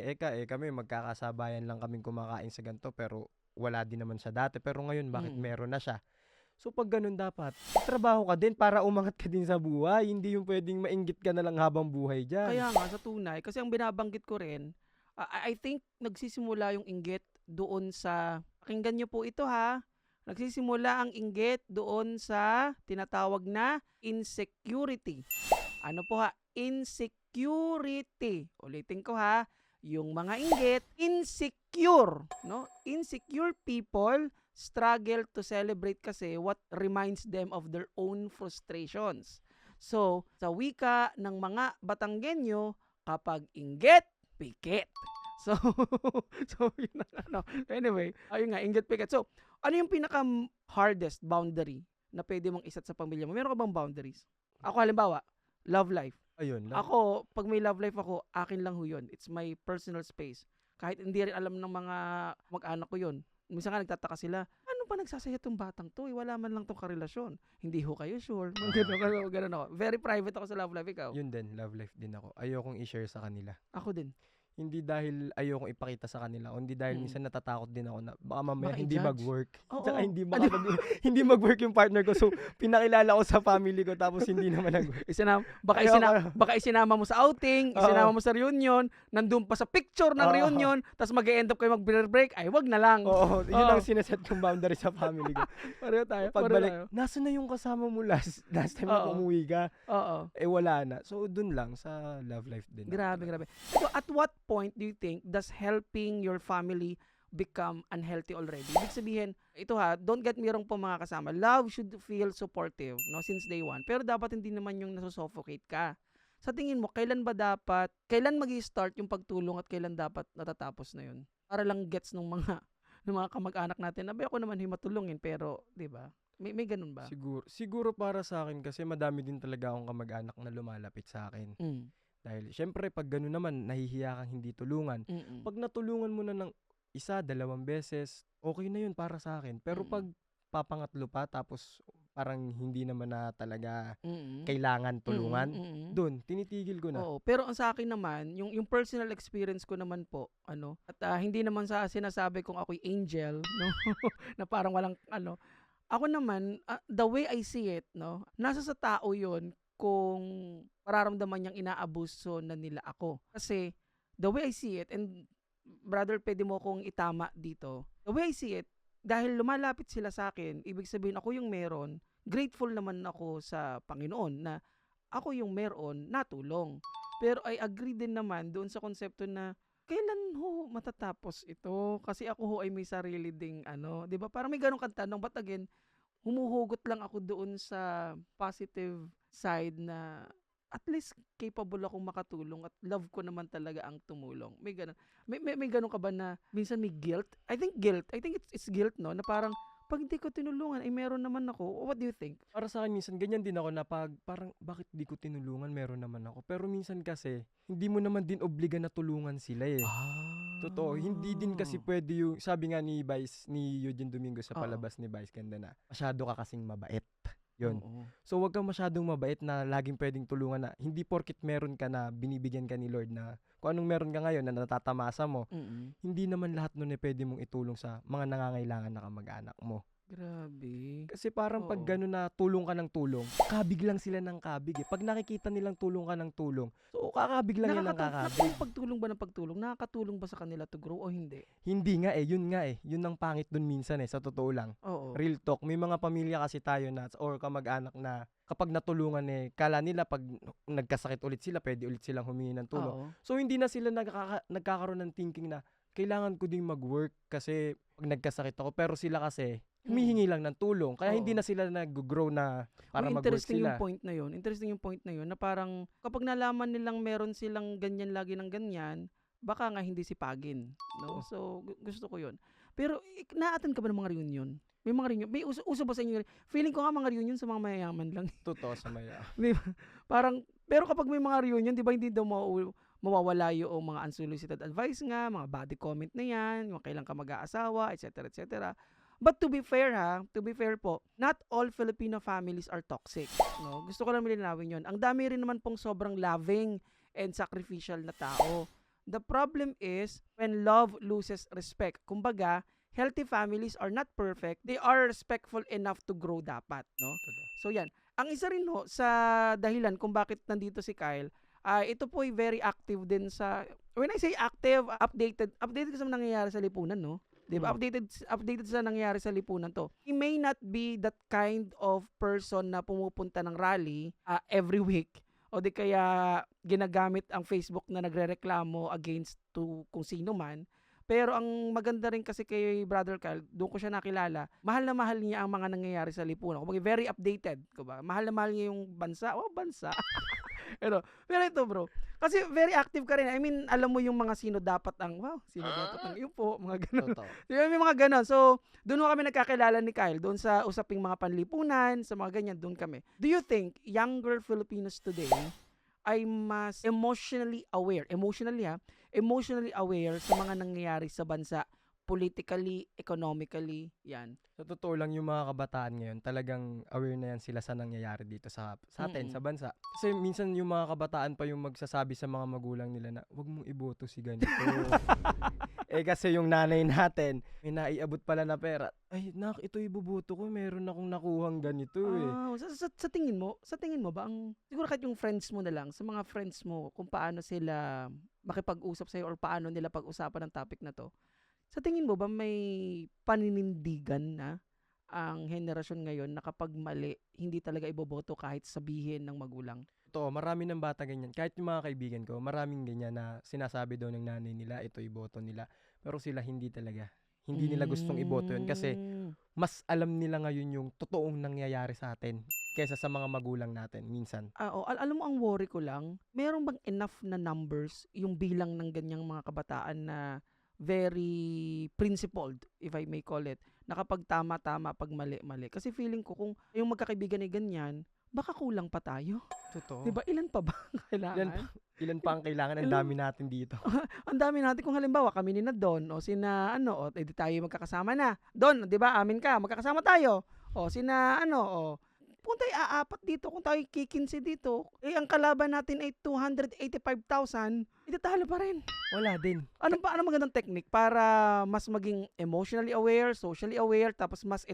Speaker 2: kami magkakasabayan lang kaming kumakain sa ganito pero wala din naman siya dati. Pero ngayon bakit meron na siya? So pag ganun dapat, trabaho ka din para umangat ka din sa buhay. Hindi yung pwedeng mainggit ka na lang habang buhay dyan.
Speaker 1: Kaya nga, sa tunay, kasi ang binabanggit ko rin, I think nagsisimula yung inggit doon sa, pakinggan nyo po ito ha, nagsisimula ang inggit doon sa tinatawag na insecurity. Ano po ha? Insecurity. Ulitin ko ha, yung mga inggit, insecure, no? Insecure people struggle to celebrate kasi what reminds them of their own frustrations. So, sa wika ng mga Batanggenyo, kapag inggit, pikit. So, so yun na, ano. Anyway, ayun nga, inggit pikat. So, ano yung pinaka-hardest boundary na pwede mong iset sa pamilya mo? Meron ka bang boundaries? Ako halimbawa, love life.
Speaker 2: Ayun,
Speaker 1: Ako, pag may love life ako, akin lang ho yun. It's my personal space. Kahit hindi rin alam ng mga mag-anak ko yun. Minsan nga nagtataka sila, ano ba nagsasaya tong batang to? Wala man lang tong karelasyon. Hindi ho kayo sure. Ganun ako. Very private ako sa love life. Ikaw?
Speaker 2: yun din, love life din ako. Ayokong i-share sa kanila.
Speaker 1: Ako din.
Speaker 2: Hindi dahil ayokong ipakita sa kanila, kundi dahil minsan natatakot din ako na baka mamaya
Speaker 1: Baka
Speaker 2: hindi
Speaker 1: i-judge.
Speaker 2: mag-work.
Speaker 1: Oo.
Speaker 2: Tsaka hindi mag-work yung partner ko. So, pinakilala ko sa family ko tapos hindi naman nag-work.
Speaker 1: Baka isinama mo sa outing, isinama mo sa reunion, nandun pa sa picture ng
Speaker 2: Oo.
Speaker 1: reunion, tapos mag-e-end up kayo mag-break, ay wag na lang.
Speaker 2: Oo, yun
Speaker 1: Oo.
Speaker 2: ang sineset kong boundary sa family ko.
Speaker 1: Pareho tayo.
Speaker 2: Pagbalik, nasa na yung kasama mo last time na
Speaker 1: Oo.
Speaker 2: umuwi ka?
Speaker 1: Oo.
Speaker 2: Wala na. So, dun lang sa love life din.
Speaker 1: Grabe. So at what point do you think does helping your family become unhealthy already? Ibig sabihin, ito ha, don't get me wrong po mga kasama. Love should feel supportive, no, since day one. Pero dapat hindi naman yung nasusuffocate ka. Sa tingin mo, kailan magi-start yung pagtulong at kailan dapat natatapos na yun? Para lang gets ng mga kamag-anak natin. Abi ako naman matulungin, pero 'di ba? May ganun ba?
Speaker 2: Siguro para sa akin kasi madami din talaga akong kamag-anak na lumalapit sa akin.
Speaker 1: Mm.
Speaker 2: Dahil syempre pag gano'n naman, nahihiya kang hindi tulungan.
Speaker 1: Mm-mm.
Speaker 2: Pag natulungan mo na ng 1, 2 beses, okay na yun para sa akin. Pero pag papangatlo pa tapos parang hindi naman na talaga
Speaker 1: Mm-mm.
Speaker 2: kailangan tulungan,
Speaker 1: Mm-mm.
Speaker 2: doon tinitigil ko na.
Speaker 1: Oo, pero ang sa akin naman, yung personal experience ko naman po, at hindi naman sa sinasabi kong ako'y angel, no, na parang walang ako naman, the way I see it, no, nasa sa tao 'yon kung mararamdaman niyang inaabuso na nila ako. Kasi the way I see it, and brother, pwede mo kong itama dito. The way I see it, dahil lumalapit sila sa akin, ibig sabihin ako yung meron, grateful naman ako sa Panginoon na ako yung meron natulong. Pero I agree din naman doon sa konsepto na kailan ho matatapos ito? Kasi ako ho ay may sarili ding 'di ba? Parang may ganung tanong, but again, humuhugot lang ako doon sa positive side na at least capable akong makatulong at love ko naman talaga ang tumulong. May ganun. May ganun ka ba na minsan may guilt? I think it's guilt, no, na parang pag hindi ko tinulungan ay meron naman ako. What do you think?
Speaker 2: Para sa akin minsan ganyan din ako na parang bakit di ko tinulungan, meron naman ako. Pero minsan kasi hindi mo naman din obliga na tulungan sila eh. Totoo, hindi din kasi pwede yung sabi nga ni Eugene Domingo sa palabas ni Vice Ganda na masyado ka kasing mabait. Yun.
Speaker 1: Oo.
Speaker 2: So wag kang masyadong mabait na laging pwedeng tulungan na hindi porket meron ka na binibigyan ka ni Lord na kung anong meron ka ngayon na natatamasa mo, hindi naman lahat nun pwede mong itulong sa mga nangangailangan na kamag-anak mo.
Speaker 1: Grabe.
Speaker 2: Kasi parang pag
Speaker 1: Oo.
Speaker 2: gano'n na tulong ka ng tulong, kabig lang sila ng kabig eh. Pag nakikita nilang tulong ka ng tulong, so kakabig lang yan ng kakabig.
Speaker 1: Yung pagtulong ba ng pagtulong? Nakakatulong ba sa kanila to grow o hindi?
Speaker 2: Hindi nga eh, yun nga eh. Yun ang pangit dun minsan eh, sa totoo lang.
Speaker 1: Oo.
Speaker 2: Real talk, may mga pamilya kasi tayo na or kamag-anak na kapag natulungan eh, kala nila pag nagkasakit ulit sila, pwede ulit silang humingi ng tulong.
Speaker 1: Oo.
Speaker 2: So hindi na sila nagkakaroon ng thinking na kailangan ko ding mag-work kasi pag nagkasakit ako. Pero sila kasi humihingi lang ng tulong. Kaya hindi
Speaker 1: Oo.
Speaker 2: na sila nag-grow na para mag-work
Speaker 1: Interesting
Speaker 2: sila.
Speaker 1: yung point na yun. Interesting yung point na yun na parang kapag nalaman nilang meron silang ganyan lagi ng ganyan, baka nga hindi sipagin, no? So gusto ko yun. Pero na-attend ka ba ng mga reunion? May mga reunion. May uso ba sa inyo? Feeling ko nga mga reunion sa mga mayayaman lang.
Speaker 2: Totoo sa maya.
Speaker 1: Di ba? Parang, pero kapag may mga reunion, di ba hindi daw mawawala yung mga unsolicited advice nga, mga body comment na yan, yung kailan ka mag-aasawa, etc. etc. But to be fair po, not all Filipino families are toxic. No? Gusto ko lang linawin yun. Ang dami rin naman pong sobrang loving and sacrificial na tao. The problem is when love loses respect. Kumbaga, healthy families are not perfect. They are respectful enough to grow dapat. No? So yan. Ang isa rin ho sa dahilan kung bakit nandito si Kyle, ito po ay very active din sa, when I say active, updated kasi nangyayari sa lipunan, no? Diba? Updated sa nangyayari sa lipunan to. He may not be that kind of person na pumupunta ng rally every week o di kaya ginagamit ang Facebook na nagrereklamo against to kung sino man. Pero ang maganda rin kasi kay Brother Kyle, doon ko siya nakilala, mahal na mahal niya ang mga nangyayari sa lipunan. Kumbaga, very updated. Kumbaga, mahal na mahal niya yung bansa. Bansa. Pero ito bro, kasi very active ka rin. I mean, alam mo yung mga sino dapat ang, sino dapat ang iupo, mga ganun.
Speaker 2: Totoo.
Speaker 1: Di ba, may mga ganun. So, doon mo kami nagkakilala ni Kyle, doon sa usaping mga panlipunan, sa mga ganyan, doon kami. Do you think younger Filipinos today ay mas emotionally aware, emotionally aware sa mga nangyayari sa bansa, politically, economically, yan?
Speaker 2: Sa totoo lang, yung mga kabataan ngayon, talagang aware na yan sila sa nangyayari dito sa atin,
Speaker 1: Mm-mm.
Speaker 2: sa bansa. Kasi minsan yung mga kabataan pa yung magsasabi sa mga magulang nila na, wag mong iboto si ganito. Kasi yung nanay natin, may naiabot pala na pera. Ay, nak, ito ibuboto ko, meron akong nakuhang ganito eh.
Speaker 1: Sa tingin mo ba ang siguro kahit yung friends mo na lang, sa mga friends mo kung paano sila makipag-usap sa or paano nila pag-usapan ng topic na to. Sa tingin mo ba may paninindigan na ang henerasyon ngayon na kapag mali, hindi talaga iboboto kahit sabihin ng magulang?
Speaker 2: Totoo, marami ng bata ganyan. Kahit yung mga kaibigan ko, maraming ganyan na sinasabi daw ng nanay nila, ito iboto nila. Pero sila hindi talaga. Hindi nila gustong iboto yun kasi mas alam nila ngayon yung totoong nangyayari sa atin kaysa sa mga magulang natin minsan.
Speaker 1: Alam mo ang worry ko lang, meron bang enough na numbers yung bilang ng ganyang mga kabataan na very principled, if I may call it, na kapag tama-tama, pag mali-mali. Kasi feeling ko kung yung magkakaibigan ay ganyan, baka kulang pa tayo.
Speaker 2: Totoo.
Speaker 1: 'Di ba? Ilan pa ba ang kailangan?
Speaker 2: Ilan pa ang kailangan? Ang dami natin dito.
Speaker 1: Ang dami natin kung halimbawa kami ni na Don o sina edi tayo magkakasama na. Don, 'di ba? Amin ka, magkakasama tayo. O sina kung tayo aapat dito, kung tayo kikinsi dito, ang kalaban natin ay 285,000, itatalo pa rin.
Speaker 2: Wala din.
Speaker 1: Ano magandang technique para mas maging emotionally aware, socially aware, tapos mas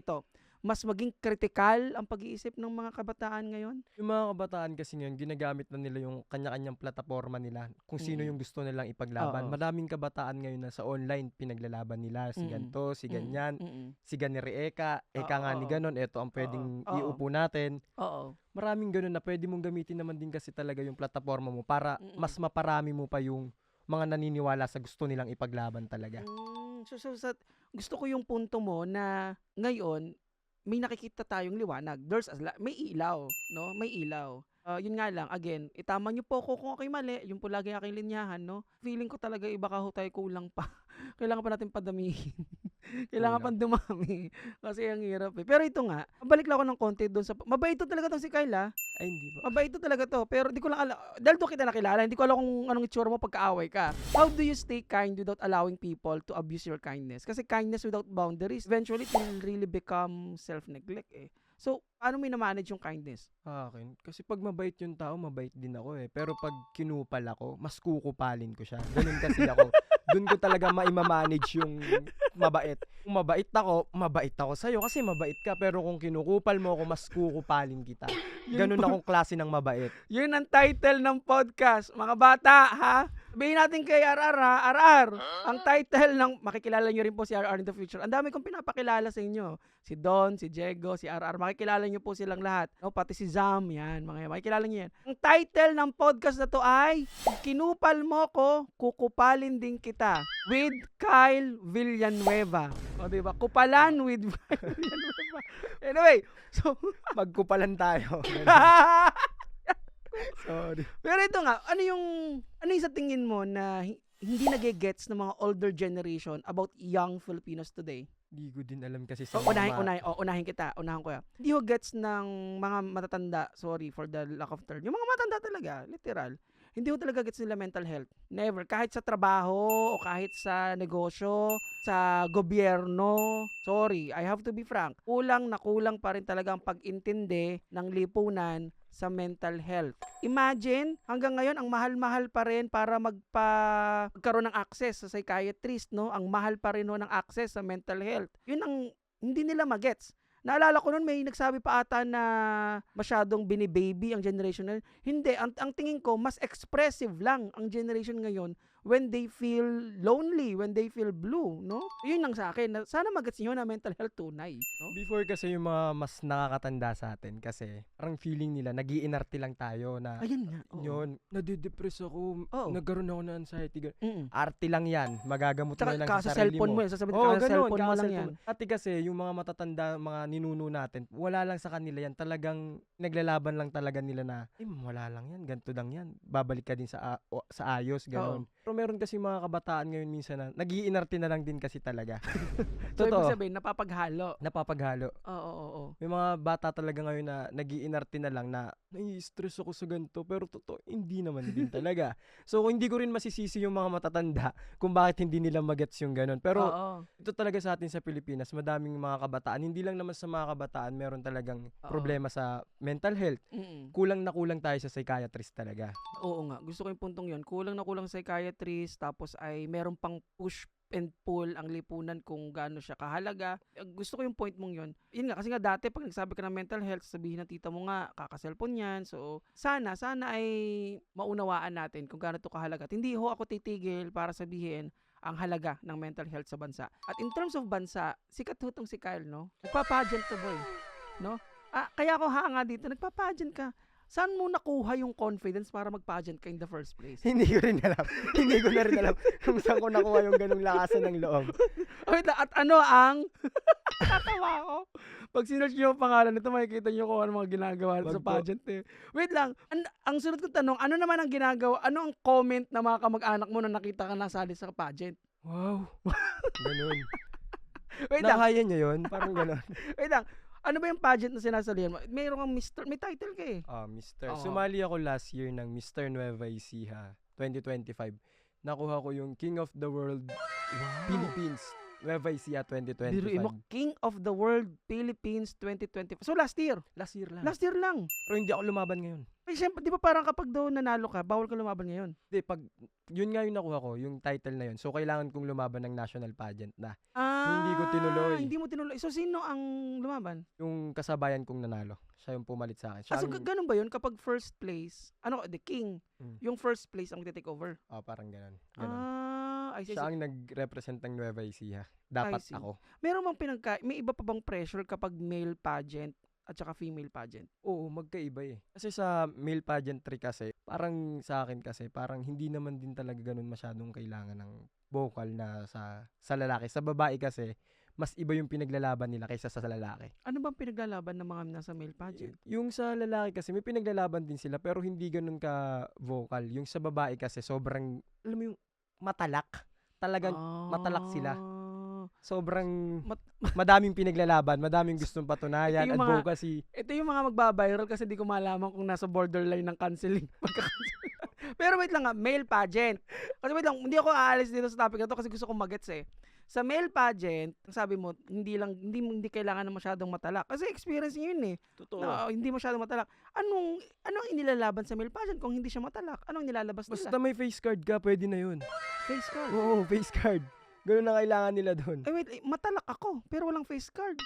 Speaker 1: maging critical ang pag-iisip ng mga kabataan ngayon?
Speaker 2: Yung mga kabataan kasi ngayon, ginagamit na nila yung kanya-kanyang plataforma nila kung sino yung gusto nilang ipaglaban.
Speaker 1: Oo.
Speaker 2: Maraming kabataan ngayon na sa online pinaglalaban nila si ganto, si ganyan, si ganiri Eka nga ni ganon, eto ang pwedeng
Speaker 1: Oo.
Speaker 2: iupo natin.
Speaker 1: Oo.
Speaker 2: Maraming ganun na pwede mong gamitin naman din kasi talaga yung plataforma mo para mas maparami mo pa yung mga naniniwala sa gusto nilang ipaglaban talaga.
Speaker 1: Gusto ko yung punto mo na ngayon, may nakikita tayong liwanag. May ilaw, no? May ilaw. Yun nga lang, again, itama niyo po ako kung ako'y mali. Yun po lagi aking linyahan, no? Feeling ko talaga iba ka ho tayo kulang pa. Kailangan pa natin padamihin. Kailangan pang dumami. Kasi ang hirap eh. Pero ito nga, balik lang ako ng konti doon sa... Mabait to talaga tong si Kyle,
Speaker 2: Ay, hindi ba?
Speaker 1: Mabait to talaga to. Pero di ko lang alam. Dahil doon kita nakilala, hindi ko alam kung anong itsura mo pagkaaway ka. How do you stay kind without allowing people to abuse your kindness? Kasi kindness without boundaries, eventually it will really become self-neglect eh. So, paano mo na-manage yung kindness?
Speaker 2: Akin. Kasi pag mabait yung tao, mabait din ako eh. Pero pag kinupal ako, mas kukupalin ko siya. Ganun kasi ako. Doon ko talaga maimamanage yung mabait. Kung mabait ako sa'yo kasi mabait ka. Pero kung kinukupal mo ako, mas kukupalin kita. Ganun akong klase ng mabait.
Speaker 1: Yun ang title ng podcast. Mga bata, ha? Sabihin natin kay RR, ha? RR, ang title ng... Makikilala nyo rin po si RR in the future. Ang dami kong pinapakilala sa inyo. Si Don, si Diego, si RR. Makikilala nyo po silang lahat. No, pati si Zam, yan. Makikilala nyo yan. Ang title ng podcast na to ay Kinupal Mo Ko, Kukupalin Din Kita with Kyle Villanueva. O, diba? Kupalan with Kyle Villanueva. Anyway, so...
Speaker 2: Magkupalan tayo. Sorry.
Speaker 1: Pero ito nga, ano yung sa tingin mo na hindi nagigets ng mga older generation about young Filipinos today?
Speaker 2: Di ko din alam kasi sa
Speaker 1: Unahin ko yan. Hindi ko gets ng mga matatanda, sorry for the lack of term. Yung mga matanda talaga, literal. Hindi ko talaga gets nila mental health. Never. Kahit sa trabaho o kahit sa negosyo, sa gobyerno. Sorry, I have to be frank. Kulang pa rin talaga ang pag-intindi ng lipunan sa mental health. Imagine, hanggang ngayon, ang mahal-mahal pa rin para magkaroon ng access sa psychiatrist, no? Ang mahal pa rin no, ng access sa mental health. Yun ang hindi nila magets. Naalala ko noon may nagsabi pa ata na masyadong binibaby ang generation na. Hindi, ang tingin ko mas expressive lang ang generation ngayon when they feel lonely, when they feel blue, no? Yun lang sa akin. Sana magets nyo na mental health tunay, no?
Speaker 2: Before kasi yung mga mas nakakatanda sa atin kasi parang feeling nila nag-iinarte lang tayo na
Speaker 1: Ayun nga. oo.
Speaker 2: yun, nadidepress ako,
Speaker 1: Oo.
Speaker 2: nagkaroon ako ng anxiety.
Speaker 1: Mm.
Speaker 2: Arte lang yan, magagamot mo
Speaker 1: Tsaka
Speaker 2: lang
Speaker 1: ka sa
Speaker 2: sa sarili
Speaker 1: cellphone mo,
Speaker 2: mo.
Speaker 1: yan. Sasabihin
Speaker 2: Oo,
Speaker 1: ka sa
Speaker 2: ganun,
Speaker 1: cellphone mo lang yan.
Speaker 2: kaka-cellphone. Dati kasi, yung mga matatanda, mga ninuno natin, wala lang sa kanila yan. Talagang naglalaban lang talaga nila na, wala lang yan, ganito lang yan. Babalik ka din sa ayos, gano'n. Pero meron kasi mga kabataan ngayon minsan na, nag-iinarte na lang din kasi talaga.
Speaker 1: So, ibig
Speaker 2: Totoo,
Speaker 1: sabihin, napapaghalo.
Speaker 2: napapaghalo.
Speaker 1: Oo.
Speaker 2: May mga bata talaga ngayon na nag-iinarte na lang na, nai-stress ako sa ganito, pero totoo, hindi naman din talaga. So, hindi ko rin masisisi yung mga matatanda kung bakit hindi nila magets yung gano'n. Pero,
Speaker 1: Oo.
Speaker 2: ito talaga sa atin sa Pilipinas, madaming mga kabataan, hindi lang naman sa mga kabataan, meron talagang problema sa mental health.
Speaker 1: Mm.
Speaker 2: Kulang na kulang tayo sa psychiatrist talaga.
Speaker 1: Oo nga, gusto ko yung puntong yun. Kulang na kulang psychiatrist, tapos ay meron pang push and pull ang lipunan kung gaano siya kahalaga. Gusto ko yung point mong yun. Yun nga, kasi nga dati pag nagsabi ka ng mental health, sabihin ng tita mo nga, kaka-cellphone yan. So, sana ay maunawaan natin kung gaano to kahalaga. At hindi ho ako titigil para sabihin ang halaga ng mental health sa bansa. At in terms of bansa, sikat ho tong si Kyle, no? Nagpa-pageant to boy, no? Kaya ako hanga dito, nagpa-pageant ka. Saan mo nakuha yung confidence para mag-pageant ka in the first place?
Speaker 2: Hindi ko rin alam. Hindi ko na rin alam kung saan ko nakuha yung ganung lakasan ng loob.
Speaker 1: Wait lang, at ano ang... Tatawa ako. Pag sinerch nyo yung pangalan nito, makikita nyo kung ano mga ginagawa sa
Speaker 2: Wag po.
Speaker 1: pageant eh. Wait lang, ang sunod kong tanong, ano naman ang ginagawa, ano ang comment ng mga kamag-anak mo na nakita ka nasali sa pageant?
Speaker 2: Wow. Ganun.
Speaker 1: Wait lang,
Speaker 2: Nakaya niya yun? Parang ganun.
Speaker 1: wait lang. Ano ba yung pageant na sinasalihan mo? Mayroon kang may title ka eh.
Speaker 2: Mr.
Speaker 1: Oo.
Speaker 2: Sumali ako last year ng Mr. Nueva Ecija 2025. Nakuha ko yung King of the World Philippines Nueva Ecija 2025.
Speaker 1: Biruin mo, King of the World Philippines 2020. So last year.
Speaker 2: Last year lang.
Speaker 1: Last year lang.
Speaker 2: Pero hindi ako lumaban ngayon.
Speaker 1: Eh, syempre, di ba parang kapag daw nanalo ka, bawal ka lumaban ngayon?
Speaker 2: Hindi, pag yun nga yung nakuha ko, yung title na yun. So, kailangan kong lumaban ng national pageant na. Hindi ko tinuloy.
Speaker 1: Hindi mo tinuloy. So, sino ang lumaban?
Speaker 2: Yung kasabayan kong nanalo. Siya yung pumalit sa akin. Siya
Speaker 1: So,
Speaker 2: ang,
Speaker 1: ganun ba yun? Kapag first place, the king,
Speaker 2: Mm.
Speaker 1: yung first place ang take over?
Speaker 2: parang ganun.
Speaker 1: I see.
Speaker 2: Siya ang nag-represent ng Nueva Ecija. Dapat
Speaker 1: see.
Speaker 2: ako.
Speaker 1: Meron bang may iba pa bang pressure kapag male pageant at saka female pageant?
Speaker 2: Oo, magkaiba eh. Kasi sa male pageantry kasi, parang sa akin kasi, parang hindi naman din talaga ganun masyadong kailangan ng vocal na sa lalaki. Sa babae kasi, mas iba yung pinaglalaban nila kaysa sa lalaki.
Speaker 1: Ano bang pinaglalaban ng mga nasa male pageant?
Speaker 2: Yung sa lalaki kasi, may pinaglalaban din sila pero hindi ganun ka vocal. Yung sa babae kasi, sobrang, alam mo yung matalak. Talagang matalak sila. Sobrang madaming pinaglalaban, madaming gustong patunayan,
Speaker 1: Ito yung mga-
Speaker 2: advocacy.
Speaker 1: Ito yung mga magbabiral kasi di ko malaman kung nasa borderline ng canceling. Pero wait lang male pageant. Kasi wait lang, hindi ako aalis dito sa topic na to kasi gusto kong magets eh. Sa male pageant, sabi mo, hindi kailangan na masyadong matalak. Kasi experience niyo yun eh.
Speaker 2: Totoo.
Speaker 1: Na, hindi masyadong matalak. Anong inilalaban sa male pageant kung hindi siya matalak? Anong nilalabas nila?
Speaker 2: Basta may face card ka, pwede na yun.
Speaker 1: Face card.
Speaker 2: Oo, face card. Ganun na kailangan nila doon.
Speaker 1: Wait, matalak ako pero walang face card.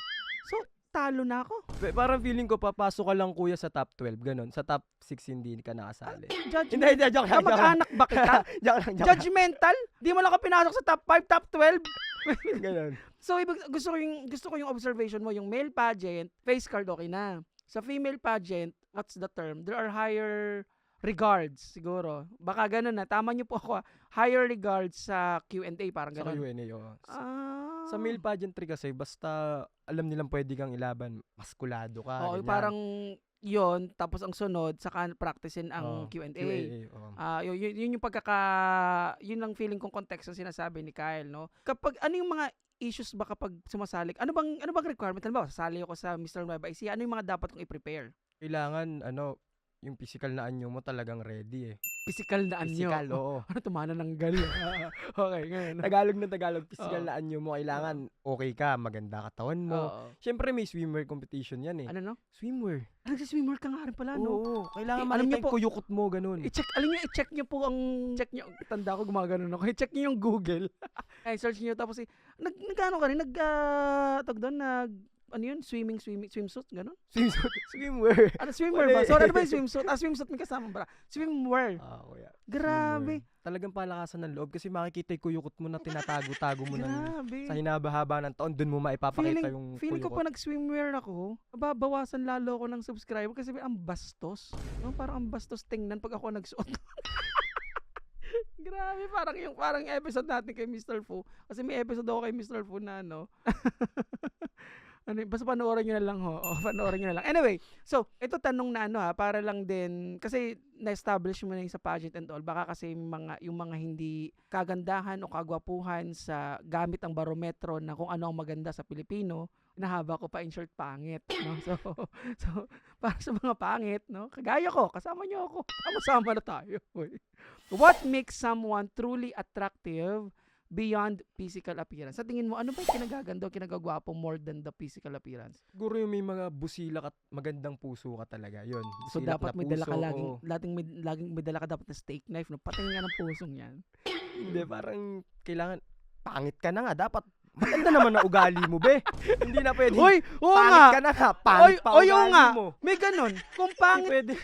Speaker 1: So, talo na ako.
Speaker 2: Parang feeling ko, papasok ka lang kuya sa top 12, ganun. Sa top 6 hindi ka nakasali.
Speaker 1: Judgment.
Speaker 2: Hindi, joke lang, joke lang.
Speaker 1: Kamag-anak ba kita?
Speaker 2: Joke lang, joke lang.
Speaker 1: Judgmental? Di mo lang ako pinasok sa top 5, top 12?
Speaker 2: Ganun.
Speaker 1: So, gusto ko yung observation mo, yung male pageant, face card okay na. Sa female pageant, what's the term? There are higher regards, siguro. Baka ganun na. Tama niyo po ako. Higher regards sa Q&A, parang
Speaker 2: Sa
Speaker 1: ganun.
Speaker 2: Q&A, oo.
Speaker 1: Ah.
Speaker 2: Sa male pageantry kasi, basta alam nilang pwede kang ilaban, maskulado ka,
Speaker 1: Oo,
Speaker 2: ganyan.
Speaker 1: parang yon tapos ang sunod, saka practicein ang
Speaker 2: Oo,
Speaker 1: Q&A.
Speaker 2: oo.
Speaker 1: Yun yung yun ang feeling kong context ang sinasabi ni Kyle, no? Kapag, ano yung mga issues ba kapag sumasali? Ano bang requirement? Halimbawa, sasali ako sa Mr. Nueva Ecija, ano yung mga dapat kong i-prepare?
Speaker 2: Kailangan, yung physical na anyo mo talagang ready eh.
Speaker 1: Physical na anyo.
Speaker 2: Physical, oo.
Speaker 1: Ano, tumana ng gal. Okay, ngayon.
Speaker 2: Tagalog na Tagalog, physical
Speaker 1: Oo.
Speaker 2: na anyo mo. Kailangan okay ka, maganda katawan mo.
Speaker 1: Oo.
Speaker 2: Siyempre may swimwear competition yan eh.
Speaker 1: Ano no?
Speaker 2: Swimwear.
Speaker 1: Nag-swimwear ka nga rin pala, no?
Speaker 2: Oo, kailangan
Speaker 1: Alam niyo
Speaker 2: makita
Speaker 1: po-
Speaker 2: yung kuyukot mo, ganun.
Speaker 1: I-check niyo po tanda ko gumagano ako. I-check niyo yung Google. Ay, search niyo tapos nagano ka rin, ano yun? Swimsuit, gano'n?
Speaker 2: Swimwear.
Speaker 1: Ano, swimwear ba?
Speaker 2: Mali.
Speaker 1: Sorry, ano ba yung swimsuit? Swimsuit may kasama ba? Swimwear.
Speaker 2: Kuya.
Speaker 1: Grabe.
Speaker 2: Swimwear. Talagang palakasan ng loob kasi makikita yung kuyukot mo na tinatago-tago mo
Speaker 1: Grabe.
Speaker 2: sa hinabahaba ng taon, dun mo maipapakita yung
Speaker 1: Feeling ko
Speaker 2: kuyukot.
Speaker 1: pa nag-swimwear ako, mababawasan lalo ako ng subscriber kasi ang bastos. No? Parang ang bastos tingnan pag ako nagsuot. Grabe, parang yung episode natin kay Mr. Fu. Kasi may episode ako kay Mr. Fu na ano. Basta panoorin nyo na lang ho. O, panoorin nyo na lang. Anyway, so, ito tanong na ano para lang din, kasi na-establish mo na yung sa pageant and all, baka kasi yung mga hindi kagandahan o kagwapuhan sa gamit ang barometro na kung ano ang maganda sa Pilipino, nahaba ko pa in short pangit, no? So para sa mga pangit, no? Kagaya ko, kasama nyo ako. Sama-sama na tayo. Uy. What makes someone truly attractive beyond physical appearance? Sa tingin mo, ano ba yung kinagaganda o kinagagwapo more than the physical appearance?
Speaker 2: Siguro yung may mga busilak at magandang puso ka talaga. Yun.
Speaker 1: So
Speaker 2: busilak
Speaker 1: dapat
Speaker 2: na
Speaker 1: may dala ka
Speaker 2: puso,
Speaker 1: laging,
Speaker 2: oo.
Speaker 1: laging may dala ka dapat na steak knife, no? Patingin nga ng pusong yan.
Speaker 2: Hindi, parang kailangan, pangit ka na nga. Dapat, maganda naman na ugali mo, be. Hindi na pwede.
Speaker 1: Uy, oo
Speaker 2: pangit
Speaker 1: nga.
Speaker 2: ka na nga. Pangit pa
Speaker 1: Oy, oo
Speaker 2: ugali
Speaker 1: nga.
Speaker 2: mo.
Speaker 1: May ganun. Kung
Speaker 2: Hindi
Speaker 1: pangit,
Speaker 2: pwede.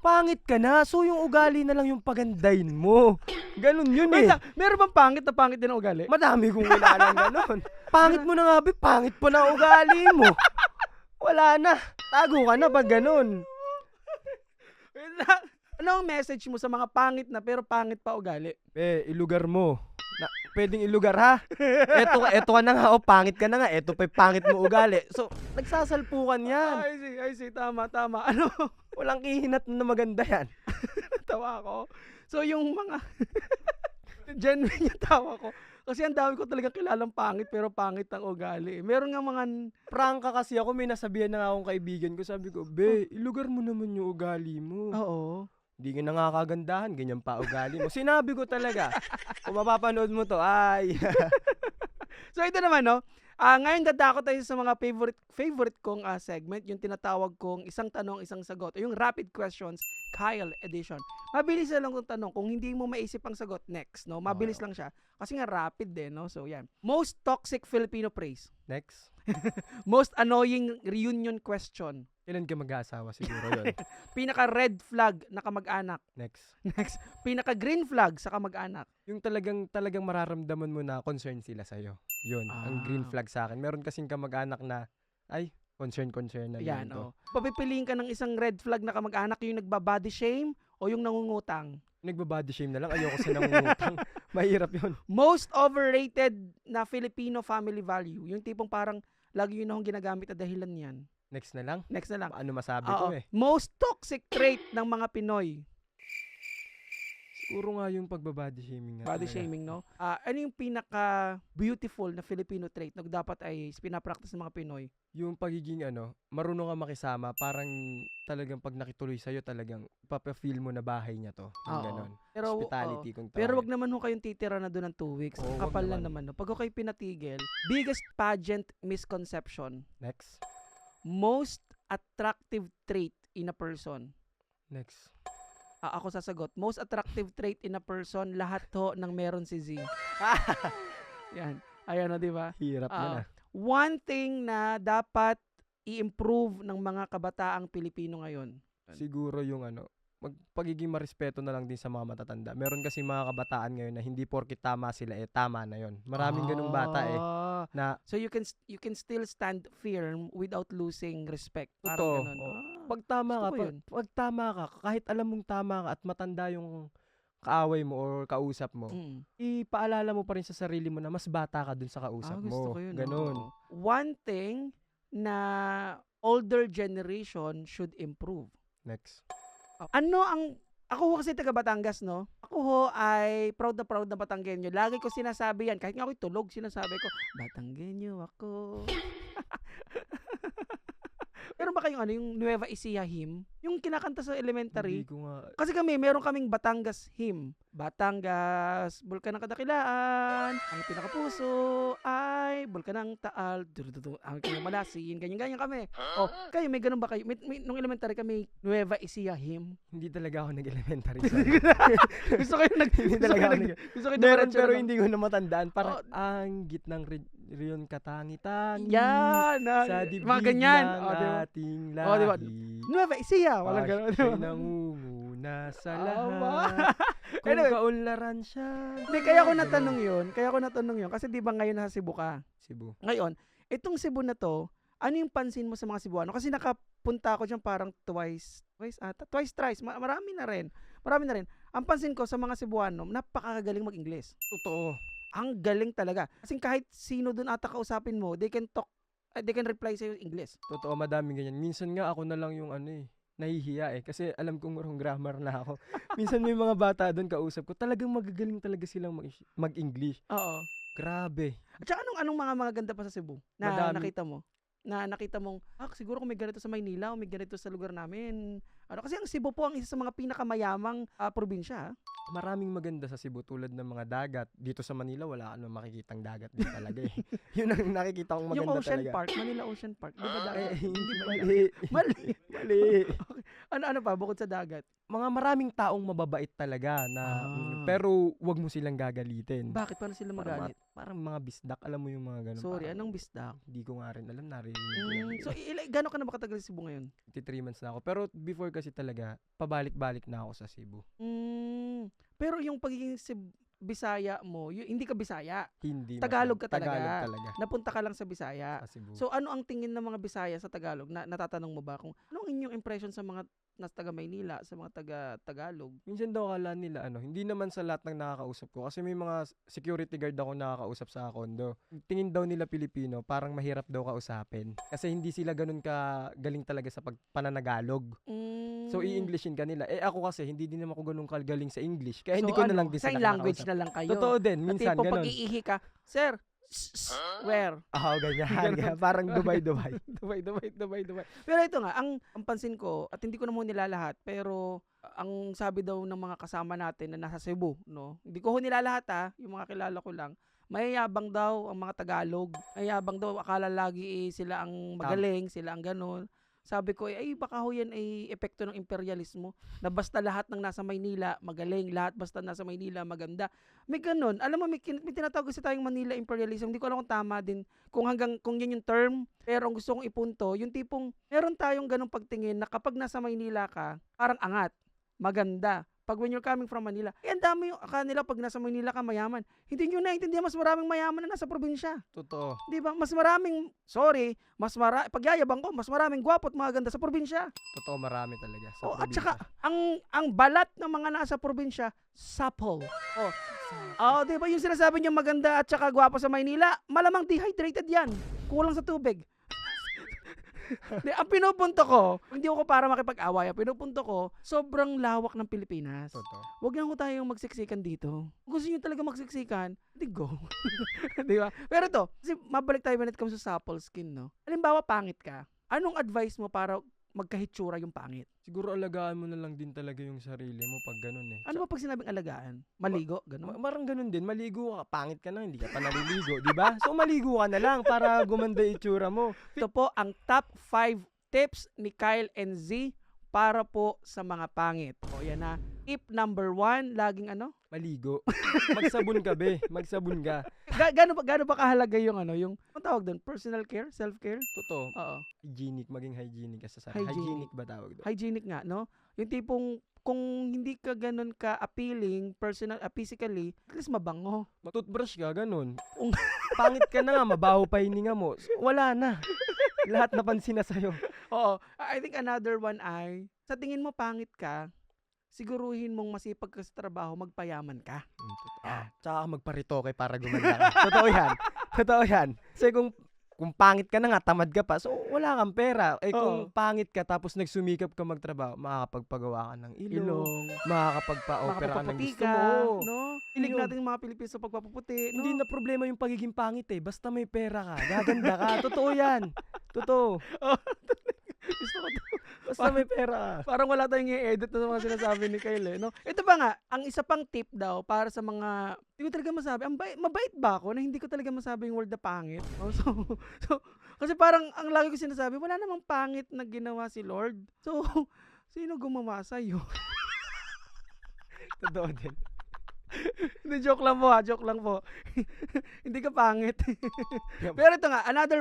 Speaker 2: Pangit ka na. So, yung ugali na lang yung pagandahin mo. Ganun yun
Speaker 1: wait
Speaker 2: eh.
Speaker 1: lang, meron bang pangit na pangit din ang ugali?
Speaker 2: Madami kong kilalang ganun. Pangit mo na nga, be. Pangit pa na ugali mo. Wala na. Tago ka na pag ganun.
Speaker 1: Wait lang. Ano ang message mo sa mga pangit na pero pangit pa ugali?
Speaker 2: Ilugar mo. Pwedeng ilugar ha. Eto ka na nga, pangit ka na nga. Eto pa yung pangit mo ugali. So, nagsasalpukan yan.
Speaker 1: I see. Tama. Ano?
Speaker 2: Walang ihinat na maganda yan.
Speaker 1: Tawa ako. So, yung mga genuine yung tawa ko. Kasi ang dami ko talaga kilalang pangit pero pangit ang ugali. Meron nga mga
Speaker 2: Prangka kasi ako, may nasabihan na akong kaibigan ko. Sabi ko, be, ilugar mo naman yung ugali mo.
Speaker 1: oo.
Speaker 2: Hindi ka nakakagandahan, ganyan pa ugali mo. Sinabi ko talaga. Kung mapapanood mo to, ay.
Speaker 1: So, ito naman, no? Ngayon dadako tayo sa mga favorite kong segment, yung tinatawag kong isang tanong, isang sagot. O yung rapid questions, Kyle edition. Mabilis na lang itong tanong. Kung hindi mo maisip ang sagot, next, no? Mabilis lang siya. Kasi nga rapid din, no? So, yan. Most toxic Filipino phrase.
Speaker 2: Next.
Speaker 1: Most annoying reunion question.
Speaker 2: Kailan ka mag-aasawa siguro yun?
Speaker 1: Pinaka red flag na kamag-anak.
Speaker 2: Next.
Speaker 1: Next, pinaka green flag sa kamag-anak.
Speaker 2: Yung talagang mararamdaman mo na concern sila sa'yo. Yun, ang green flag sa akin. Meron kasing kamag-anak na, ay, concern na
Speaker 1: Yan,
Speaker 2: yun to.
Speaker 1: Papipiliin ka ng isang red flag na kamag-anak, yung nagbabody shame o yung nangungutang.
Speaker 2: Nagbabody shame na lang, ayoko sa nangungutang. Mahirap yun.
Speaker 1: Most overrated na Filipino family value. Yung tipong parang lagi yun akong ginagamit na dahilan yan.
Speaker 2: Next na lang.
Speaker 1: Next na lang.
Speaker 2: Ano masabi
Speaker 1: Oo.
Speaker 2: ko eh.
Speaker 1: Most toxic trait ng mga Pinoy.
Speaker 2: Siguro nga yung pagbabody shaming nga.
Speaker 1: Body
Speaker 2: talaga.
Speaker 1: shaming, no? Ano yung pinaka beautiful na Filipino trait na dapat ay pinapractice ng mga Pinoy?
Speaker 2: Yung pagiging marunong ka makisama, parang talagang pag nakituloy sa'yo, talagang papafeel mo na bahay niya to. Yung
Speaker 1: Oo.
Speaker 2: ganon.
Speaker 1: Pero,
Speaker 2: Hospitality kung tawagin.
Speaker 1: pero wag naman ho kayong titira na doon ng 2 weeks.
Speaker 2: Oo, wag
Speaker 1: Kapal lang
Speaker 2: naman.
Speaker 1: naman. No? Pag ako kayo pinatigil, biggest pageant misconception.
Speaker 2: Next.
Speaker 1: Most attractive trait in a person.
Speaker 2: Next.
Speaker 1: Ako sasagot. Most attractive trait in a person, lahat ho ng meron si Z. Yan. Ayan o, di ba?
Speaker 2: Hirap yan ah.
Speaker 1: One thing na dapat i-improve ng mga kabataang Pilipino ngayon.
Speaker 2: Siguro yung pagiging marespeto na lang din sa mga matatanda. Meron kasi mga kabataan ngayon na hindi porket tama sila, tama na yon. Maraming ganung bata na
Speaker 1: So you can still stand firm without losing respect. Parang
Speaker 2: totoo.
Speaker 1: ganun.
Speaker 2: Pag tama ka,
Speaker 1: gusto ko yun.
Speaker 2: pag tama ka, kahit alam mong tama ka at matanda yung kaaway mo or kausap mo, ipaalala mo pa rin sa sarili mo na mas bata ka dun sa kausap
Speaker 1: gusto
Speaker 2: mo.
Speaker 1: ko yun.
Speaker 2: Ganon.
Speaker 1: Oo. One thing na older generation should improve.
Speaker 2: Next.
Speaker 1: Ako kasi taga Batangas, no? Ako ho ay proud na Batanggenyo. Lagi ko sinasabi yan. Kahit nga ako'y tulog, sinasabi ko, Batanggenyo ako. Meron ba kayong yung Nueva Ecija hymn? Yung kinakanta sa elementary?
Speaker 2: Hindi ko nga.
Speaker 1: Kasi meron kaming Batangas hymn. Batangas, bulkan ng kadakilaan. Ang pinakapuso ay bulkan ng Taal. Ang kinamalasin. Ganyan kami. Kayo, may ganun ba kayo? Nung elementary kami, Nueva Ecija hymn.
Speaker 2: Hindi talaga ako nag-elementary.
Speaker 1: Gusto kayo
Speaker 2: Hindi talaga ako
Speaker 1: gusto kayo
Speaker 2: Meron
Speaker 1: diretso
Speaker 2: pero
Speaker 1: na-
Speaker 2: hindi ko na matandaan. Parang ang gitnang Riyon katangi-tangi.
Speaker 1: Yan!
Speaker 2: Sa
Speaker 1: Mga
Speaker 2: dibdib
Speaker 1: ganyan.
Speaker 2: ng
Speaker 1: Diba?
Speaker 2: ating
Speaker 1: Diba?
Speaker 2: lahi.
Speaker 1: Nueva Ecija! Walang gano'n.
Speaker 2: Siya'y nangunguna sa
Speaker 1: Tama.
Speaker 2: lahat. Kung
Speaker 1: Anyway.
Speaker 2: kaunlaran siya.
Speaker 1: Hindi, kaya ko natanong yun. Kasi di ba ngayon nasa Cebu ka?
Speaker 2: Cebu.
Speaker 1: Ngayon, itong Cebu na to, ano yung pansin mo sa mga Cebuano? Kasi nakapunta ako dyan parang twice thrice. Marami na rin. Ang pansin ko sa mga Cebuano, napakagaling mag-Ingles.
Speaker 2: Totoo.
Speaker 1: Ang galing talaga. Kasi kahit sino doon ata kausapin mo, they can reply sa'yo in English.
Speaker 2: Totoo, madaming ganyan. Minsan nga ako na lang yung nahihiya kasi alam kong wrong grammar na ako. Minsan may mga bata doon kausap ko, talagang magagaling talaga silang mag-English.
Speaker 1: Oo.
Speaker 2: Grabe.
Speaker 1: At saka anong mga maganda pa sa Cebu na
Speaker 2: Madami.
Speaker 1: nakita mo? Na nakita mong, siguro kung may ganito sa Maynila o may ganito sa lugar namin. Kasi ang Cebu po ang isa sa mga pinakamayamang probinsya.
Speaker 2: Maraming maganda sa Cebu tulad ng mga dagat. Dito sa Manila, wala ka naman makikitang dagat din talaga eh. Yun ang nakikita kong maganda
Speaker 1: Yung Ocean
Speaker 2: talaga.
Speaker 1: Park, Manila Ocean Park. Di ba dagat?
Speaker 2: Hindi
Speaker 1: ba
Speaker 2: mali.
Speaker 1: Mali.
Speaker 2: Mali.
Speaker 1: Okay. Ano pa bukod sa dagat?
Speaker 2: Mga maraming taong mababait talaga na pero wag mo silang gagalitin.
Speaker 1: Bakit? Paano sila magalit?
Speaker 2: Parang mga bisdak, alam mo yung mga ganun.
Speaker 1: Sorry,
Speaker 2: parang,
Speaker 1: anong bisdak?
Speaker 2: Hindi ko nga rin alam, narinig ko lang.
Speaker 1: So, gano'n ka na ba katagal sa Cebu ngayon?
Speaker 2: 3 months na ako. Pero before kasi talaga, pabalik-balik na ako sa Cebu.
Speaker 1: Pero yung pagiging Bisaya mo, hindi ka Bisaya.
Speaker 2: Hindi.
Speaker 1: Tagalog ka talaga.
Speaker 2: Tagalog talaga.
Speaker 1: Napunta ka lang sa Bisaya.
Speaker 2: Sa Cebu.
Speaker 1: So, ano ang tingin ng mga Bisaya sa Tagalog? Natatanong mo ba kung anong inyong impression sa mga nasa taga Maynila, sa mga taga Tagalog?
Speaker 2: Minsan daw akala nila hindi naman sa lahat ng nakakausap ko kasi may mga security guard ako nakakausap sa condo. Tingin daw nila Pilipino, parang mahirap daw kausapin kasi hindi sila ganun ka galing talaga sa pananagalog. So i-Englishin ka nila. Ako kasi hindi din naman ako ganun kagaling sa English. Kaya hindi ko na lang din
Speaker 1: sign
Speaker 2: sila
Speaker 1: language
Speaker 2: nakakausap.
Speaker 1: na lang kayo.
Speaker 2: Totoo din, minsan
Speaker 1: ganun.
Speaker 2: ganun.
Speaker 1: Pag iihi ka, sir, where?
Speaker 2: Ganyan. Parang Dubai.
Speaker 1: Dubai. Pero ito nga, ang pansin ko, at hindi ko na mo nilalahat, pero ang sabi daw ng mga kasama natin na nasa Cebu, no? Hindi ko nilalahat yung mga kilala ko lang. Mayayabang daw ang mga Tagalog. Mayayabang daw, akala lagi sila ang magaling, sila ang ganun. Sabi ko, baka yan ay epekto ng imperialismo na basta lahat ng nasa Maynila magaling, lahat basta nasa Maynila maganda. May ganun. Alam mo, may tinatawag kasi tayong Manila imperialism. Hindi ko alam kung tama din, kung yun yung term. Pero ang gusto kong ipunto, yung tipong meron tayong ganung pagtingin na kapag nasa Maynila ka, parang angat, maganda. Pag when you're coming from Manila, ang dami yung kanila pag nasa Manila ka mayaman. Hindi nyo naintindihan, mas maraming mayaman na nasa probinsya.
Speaker 2: Totoo.
Speaker 1: Di ba? Pagyayabang ko, mas maraming gwapo at maganda sa probinsya.
Speaker 2: Totoo, marami talaga sa
Speaker 1: At
Speaker 2: probinsya.
Speaker 1: saka, ang balat ng mga nasa probinsya, supple. Di ba yung sinasabi niyo maganda at saka gwapo sa Maynila, malamang dehydrated yan. Kulang sa tubig. Ang pinupunto ko, hindi ako para makipag-away. Ang pinupunto ko, sobrang lawak ng Pilipinas.
Speaker 2: Totoo.
Speaker 1: Huwag lang ko tayong magsiksikan dito. Kung gusto nyo talaga magsiksikan, di go. Di ba? Pero to, kasi mabalik tayo when it comes to supple skin, no? Halimbawa, pangit ka. Anong advice mo para magkahitsura yung pangit?
Speaker 2: Siguro alagaan mo na lang din talaga yung sarili mo pag ganun eh.
Speaker 1: Ano ba pag sinabing alagaan? Maligo? Ganun?
Speaker 2: Marang ganun din. Maligo ka. Pangit ka na. Hindi ka pa naliligo. Diba? So maligo ka na lang para gumanda yung itsura mo.
Speaker 1: Ito po ang top 5 tips ni Kyle and Z para po sa mga pangit. Yan na. Tip number 1, laging
Speaker 2: Maligo. Magsabon ka be. Magsabon ka.
Speaker 1: Gaano ba kahalaga yung yung tawag doon? Personal care? Self-care?
Speaker 2: Totoo.
Speaker 1: Oo.
Speaker 2: Hygienic. Maging hygienic ka sa sarili. Hygienic ba tawag doon?
Speaker 1: Hygienic nga, no? Yung tipong kung hindi ka ganun ka appealing, physically, at least mabango.
Speaker 2: Toothbrush ka, ganun. Pangit ka na nga, mabaho pa hininga mo. So, wala na. Lahat napansin na sa'yo.
Speaker 1: Oo. I think another one ay, sa tingin mo pangit ka, siguruhin mong masipag ka sa trabaho, magpayaman ka.
Speaker 2: Tsaka magparitoke para gumanda ka. Totoo yan. Kasi kung pangit ka na nga, tamad ka pa, so wala kang pera. Kung pangit ka tapos nagsumikap ka magtrabaho, makakapagpagawa ka ng ilong, makakapagpa-opera ka ng gusto mo.
Speaker 1: No? Hilig natin yung mga Pilipino sa pagpapaputi. No?
Speaker 2: Hindi na problema yung pagiging pangit basta may pera ka, gaganda ka. Totoo yan. Totoo.
Speaker 1: Gusto ko to.
Speaker 2: Basta may pera ka.
Speaker 1: Parang wala tayong i-edit na sa mga sinasabi ni Kyle, no? Ito ba nga, ang isa pang tip daw para sa mga, hindi ko talaga masabi, mabait ba ako na hindi ko talaga masabi yung word na pangit? So, kasi parang ang lagi ko sinasabi, wala namang pangit na ginawa si Lord. So, sino gumawa sa'yo?
Speaker 2: Totoo din.
Speaker 1: Hindi, joke lang po ha, joke lang po. Hindi ka pangit. Pero ito nga, another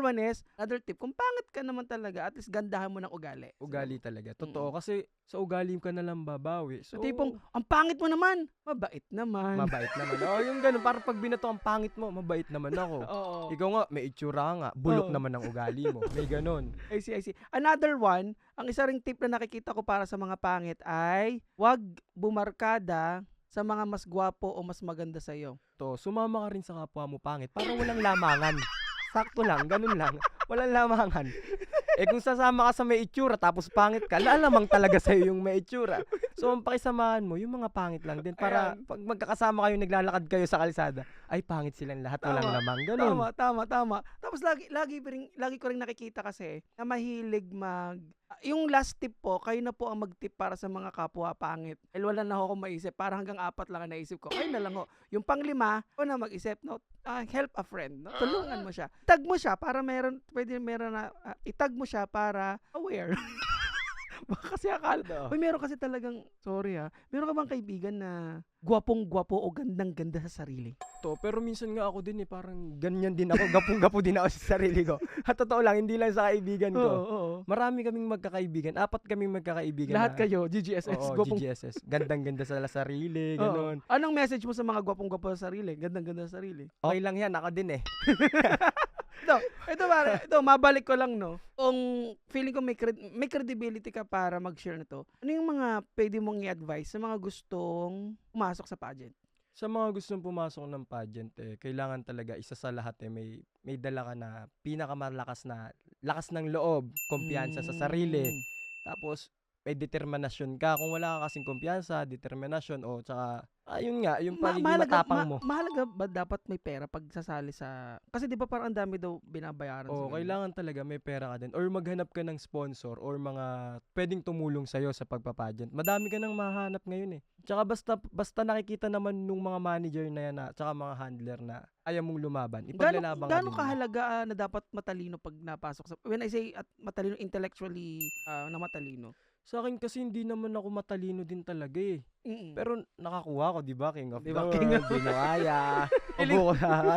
Speaker 1: tip, kung pangit ka naman talaga, at least gandahan mo ng ugali.
Speaker 2: Ugali talaga. Totoo. Kasi sa ugali ka na lang babawi.
Speaker 1: So,
Speaker 2: So,
Speaker 1: tipong, ang pangit mo naman, mabait naman.
Speaker 2: mabait naman. Oo, yung ganun. Para pag binato ang pangit mo, mabait naman ako.
Speaker 1: Oo.
Speaker 2: Ikaw nga, may itsura nga. Bulok
Speaker 1: Oo.
Speaker 2: naman ang ugali mo. May ganun.
Speaker 1: I see. Another one, ang isa ring tip na nakikita ko para sa mga pangit ay, wag bumarkada sa mga mas gwapo o mas maganda sa'yo.
Speaker 2: To, sumama ka rin sa kapwa mo pangit. Para walang lamangan. Sakto lang, ganun lang. Walang lamangan. Kung sasama ka sa may itsura tapos pangit ka, lalamang talaga sa'yo yung may itsura. So, ang pakisamahan mo, yung mga pangit lang din. Para pag magkakasama kayo, naglalakad kayo sa kalsada, ay pangit silang lahat, walang
Speaker 1: Tama.
Speaker 2: lamang. Ganun.
Speaker 1: Tama. Tapos lagi ko rin nakikita kasi na mahilig yung last tip po, kayo na po ang mag-tip para sa mga kapwa pangit. Dahil wala na ako maisip, para hanggang 4 lang ang naisip ko. Ay na lang ho. Yung pang-5, ako na mag-isip, no? Help a friend, no? Tulungan mo siya. Itag mo siya para pwede meron na, itag mo siya para aware. Baka kasi akala, uy, meron kasi talagang, sorry meron ka bang kaibigan na gwapong-gwapo o gandang-ganda sa sarili?
Speaker 2: To, pero minsan nga ako din parang ganyan din ako, gapong-gapo din ako sa sarili ko. At totoo lang, hindi lang sa kaibigan ko.
Speaker 1: Oo.
Speaker 2: Marami kaming magkakaibigan, 4 kaming magkakaibigan.
Speaker 1: Lahat
Speaker 2: na,
Speaker 1: kayo, GGSS,
Speaker 2: Oo,
Speaker 1: gwapong.
Speaker 2: GGSS. Gandang-ganda sa sarili,
Speaker 1: Oo.
Speaker 2: ganun.
Speaker 1: Anong message mo sa mga gwapong-gwapo sa sarili? Gandang-ganda sa sarili?
Speaker 2: Okay lang yan, ako din eh.
Speaker 1: Ito, mabalik ko lang, no? Kung feeling ko may credibility ka para mag-share na to, ano yung mga pwede mong i-advise sa mga gustong pumasok sa pageant?
Speaker 2: Sa mga gustong pumasok ng pageant, kailangan talaga isa sa lahat may dala ka na pinakamalakas na lakas ng loob, kumpiyansa sa sarili. Tapos may determinasyon ka. Kung wala ka kasing kumpiyansa, determinasyon o tsaka ayun nga, yung pagiging matapang mo.
Speaker 1: Mahalaga ba dapat may pera pag sasali sa... Kasi di ba parang ang dami daw binabayaran sa ganun?
Speaker 2: Kailangan talaga may pera ka din or maghanap ka ng sponsor or mga pwedeng tumulong sa'yo sa pagpapageant. Madami ka nang mahanap ngayon eh. Tsaka basta nakikita naman nung mga manager na yan tsaka mga handler na ayaw mong lumaban, ipaglalabang ka
Speaker 1: Gaano
Speaker 2: din.
Speaker 1: kahalaga na dapat matalino pag napasok sa... When I say matalino, intellectually na matalino.
Speaker 2: Sa akin kasi hindi naman ako matalino din talaga eh.
Speaker 1: Mm-mm.
Speaker 2: Pero nakakuha ko, 'di ba? King of
Speaker 1: Di
Speaker 2: the
Speaker 1: ba?
Speaker 2: world.
Speaker 1: King of-
Speaker 2: Di mo kaya. Ubo ko na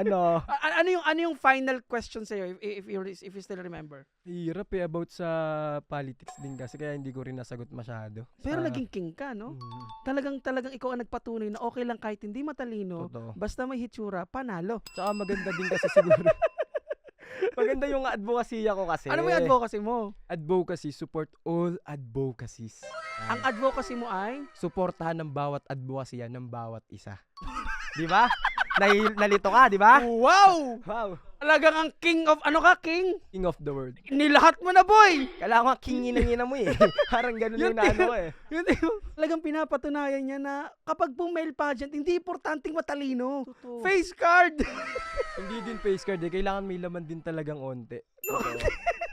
Speaker 1: ano yung final question sa'yo if you still remember?
Speaker 2: Hirap about sa politics din kasi kaya hindi ko rin nasagot masyado.
Speaker 1: Pero naging king ka, no? Talagang ikaw ang nagpatunay na okay lang kahit hindi matalino,
Speaker 2: Totoo.
Speaker 1: basta may hitsura, panalo.
Speaker 2: Tsaka maganda din kasi siguro. Maganda yung advocacy ko kasi.
Speaker 1: Ano mo yung advocacy mo?
Speaker 2: Advocacy, support all advocacies.
Speaker 1: Ang advocacy mo ay?
Speaker 2: Suportahan ng bawat advocacy ng bawat isa. Di ba? Nalito ka, di ba?
Speaker 1: Wow!
Speaker 2: Wow.
Speaker 1: Talagang ang king of, ano ka, king?
Speaker 2: King of the world.
Speaker 1: Nilahat mo na, boy!
Speaker 2: Kailangan nga king ina mo eh. Parang ganun yung naano ko eh.
Speaker 1: Yun, talagang pinapatunayan niya na kapag po male pageant, hindi importanteng matalino.
Speaker 2: Totoo.
Speaker 1: Face card!
Speaker 2: Hindi din face card eh. Kailangan may laman din talagang onte.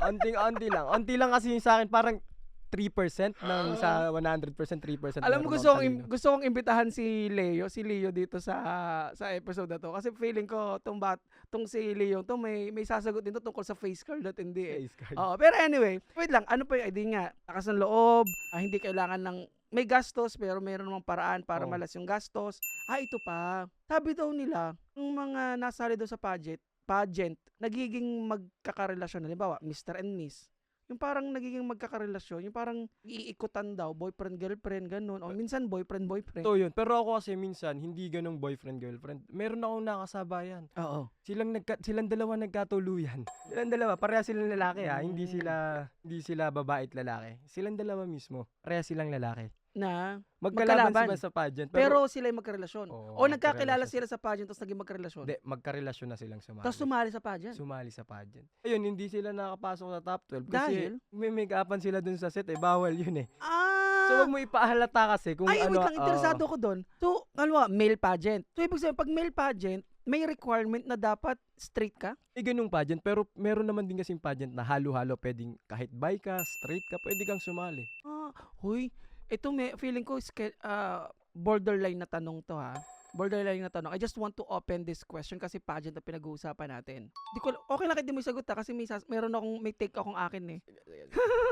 Speaker 2: Onting-onti lang. Onti lang kasi yung sa akin parang 3% ng sa 100% 3%.
Speaker 1: Alam mo,
Speaker 2: meron
Speaker 1: gusto
Speaker 2: matalino.
Speaker 1: kong imbitahan si Leo dito sa episode na to kasi feeling ko tong si Leo may sasagot din to tungkol sa face card at hindi eh.
Speaker 2: Face card.
Speaker 1: Oo, pero anyway, wait lang, ano pa yung idea nga? Lakas ng loob, hindi kailangan ng may gastos pero meron namang paraan para malas yung gastos. Ito pa. Sabi daw nila, yung mga nasali daw sa pageant, nagiging magkakarelasyon. Halimbawa, Mr. and Miss. Yung parang nagiging magkakarelasyon, yung parang iikutan daw, boyfriend-girlfriend, ganun. O minsan boyfriend-boyfriend.
Speaker 2: Ito yun. Pero ako kasi minsan, hindi ganong boyfriend-girlfriend. Meron akong nakasabayan.
Speaker 1: Oo.
Speaker 2: Silang dalawa nagkatuluyan. Silang dalawa, pareha silang lalaki ha. Hindi sila babae at lalaki. Silang dalawa mismo. Pareha silang lalaki.
Speaker 1: Na
Speaker 2: Magkalaban
Speaker 1: magkalaban.
Speaker 2: sila sa pageant.
Speaker 1: Pero sila ay magkarelasyon.
Speaker 2: Oo,
Speaker 1: O nagkakilala
Speaker 2: magkarelasyon.
Speaker 1: sila sa pageant tapos naging magkarelasyon.
Speaker 2: Hindi, magkarelasyon na silang sumali.
Speaker 1: Tapos sumali sa pageant.
Speaker 2: Sumali sa pageant. Ayun, hindi sila nakapasok sa top 12 kasi
Speaker 1: Dahil?
Speaker 2: may make-upan sila dun sa set eh. Bawal yun eh. So wag mo ipahalata kasi kung
Speaker 1: Ay,
Speaker 2: ano.
Speaker 1: wait lang, interesado ko doon. So, male pageant. So, ibig sabihin, pag male pageant, may requirement na dapat straight ka?
Speaker 2: May ganung pageant, pero meron naman din kasing pageant na halo-halo. Pwedeng kahit bi ka, straight ka, pwede kang sumali.
Speaker 1: Huy, ito feeling ko borderline na tanong to ha. Borderline na tanong. I just want to open this question kasi pageant na pinag-uusapan natin. Okay lang kahit di mo isagot ha kasi may take akong akin eh.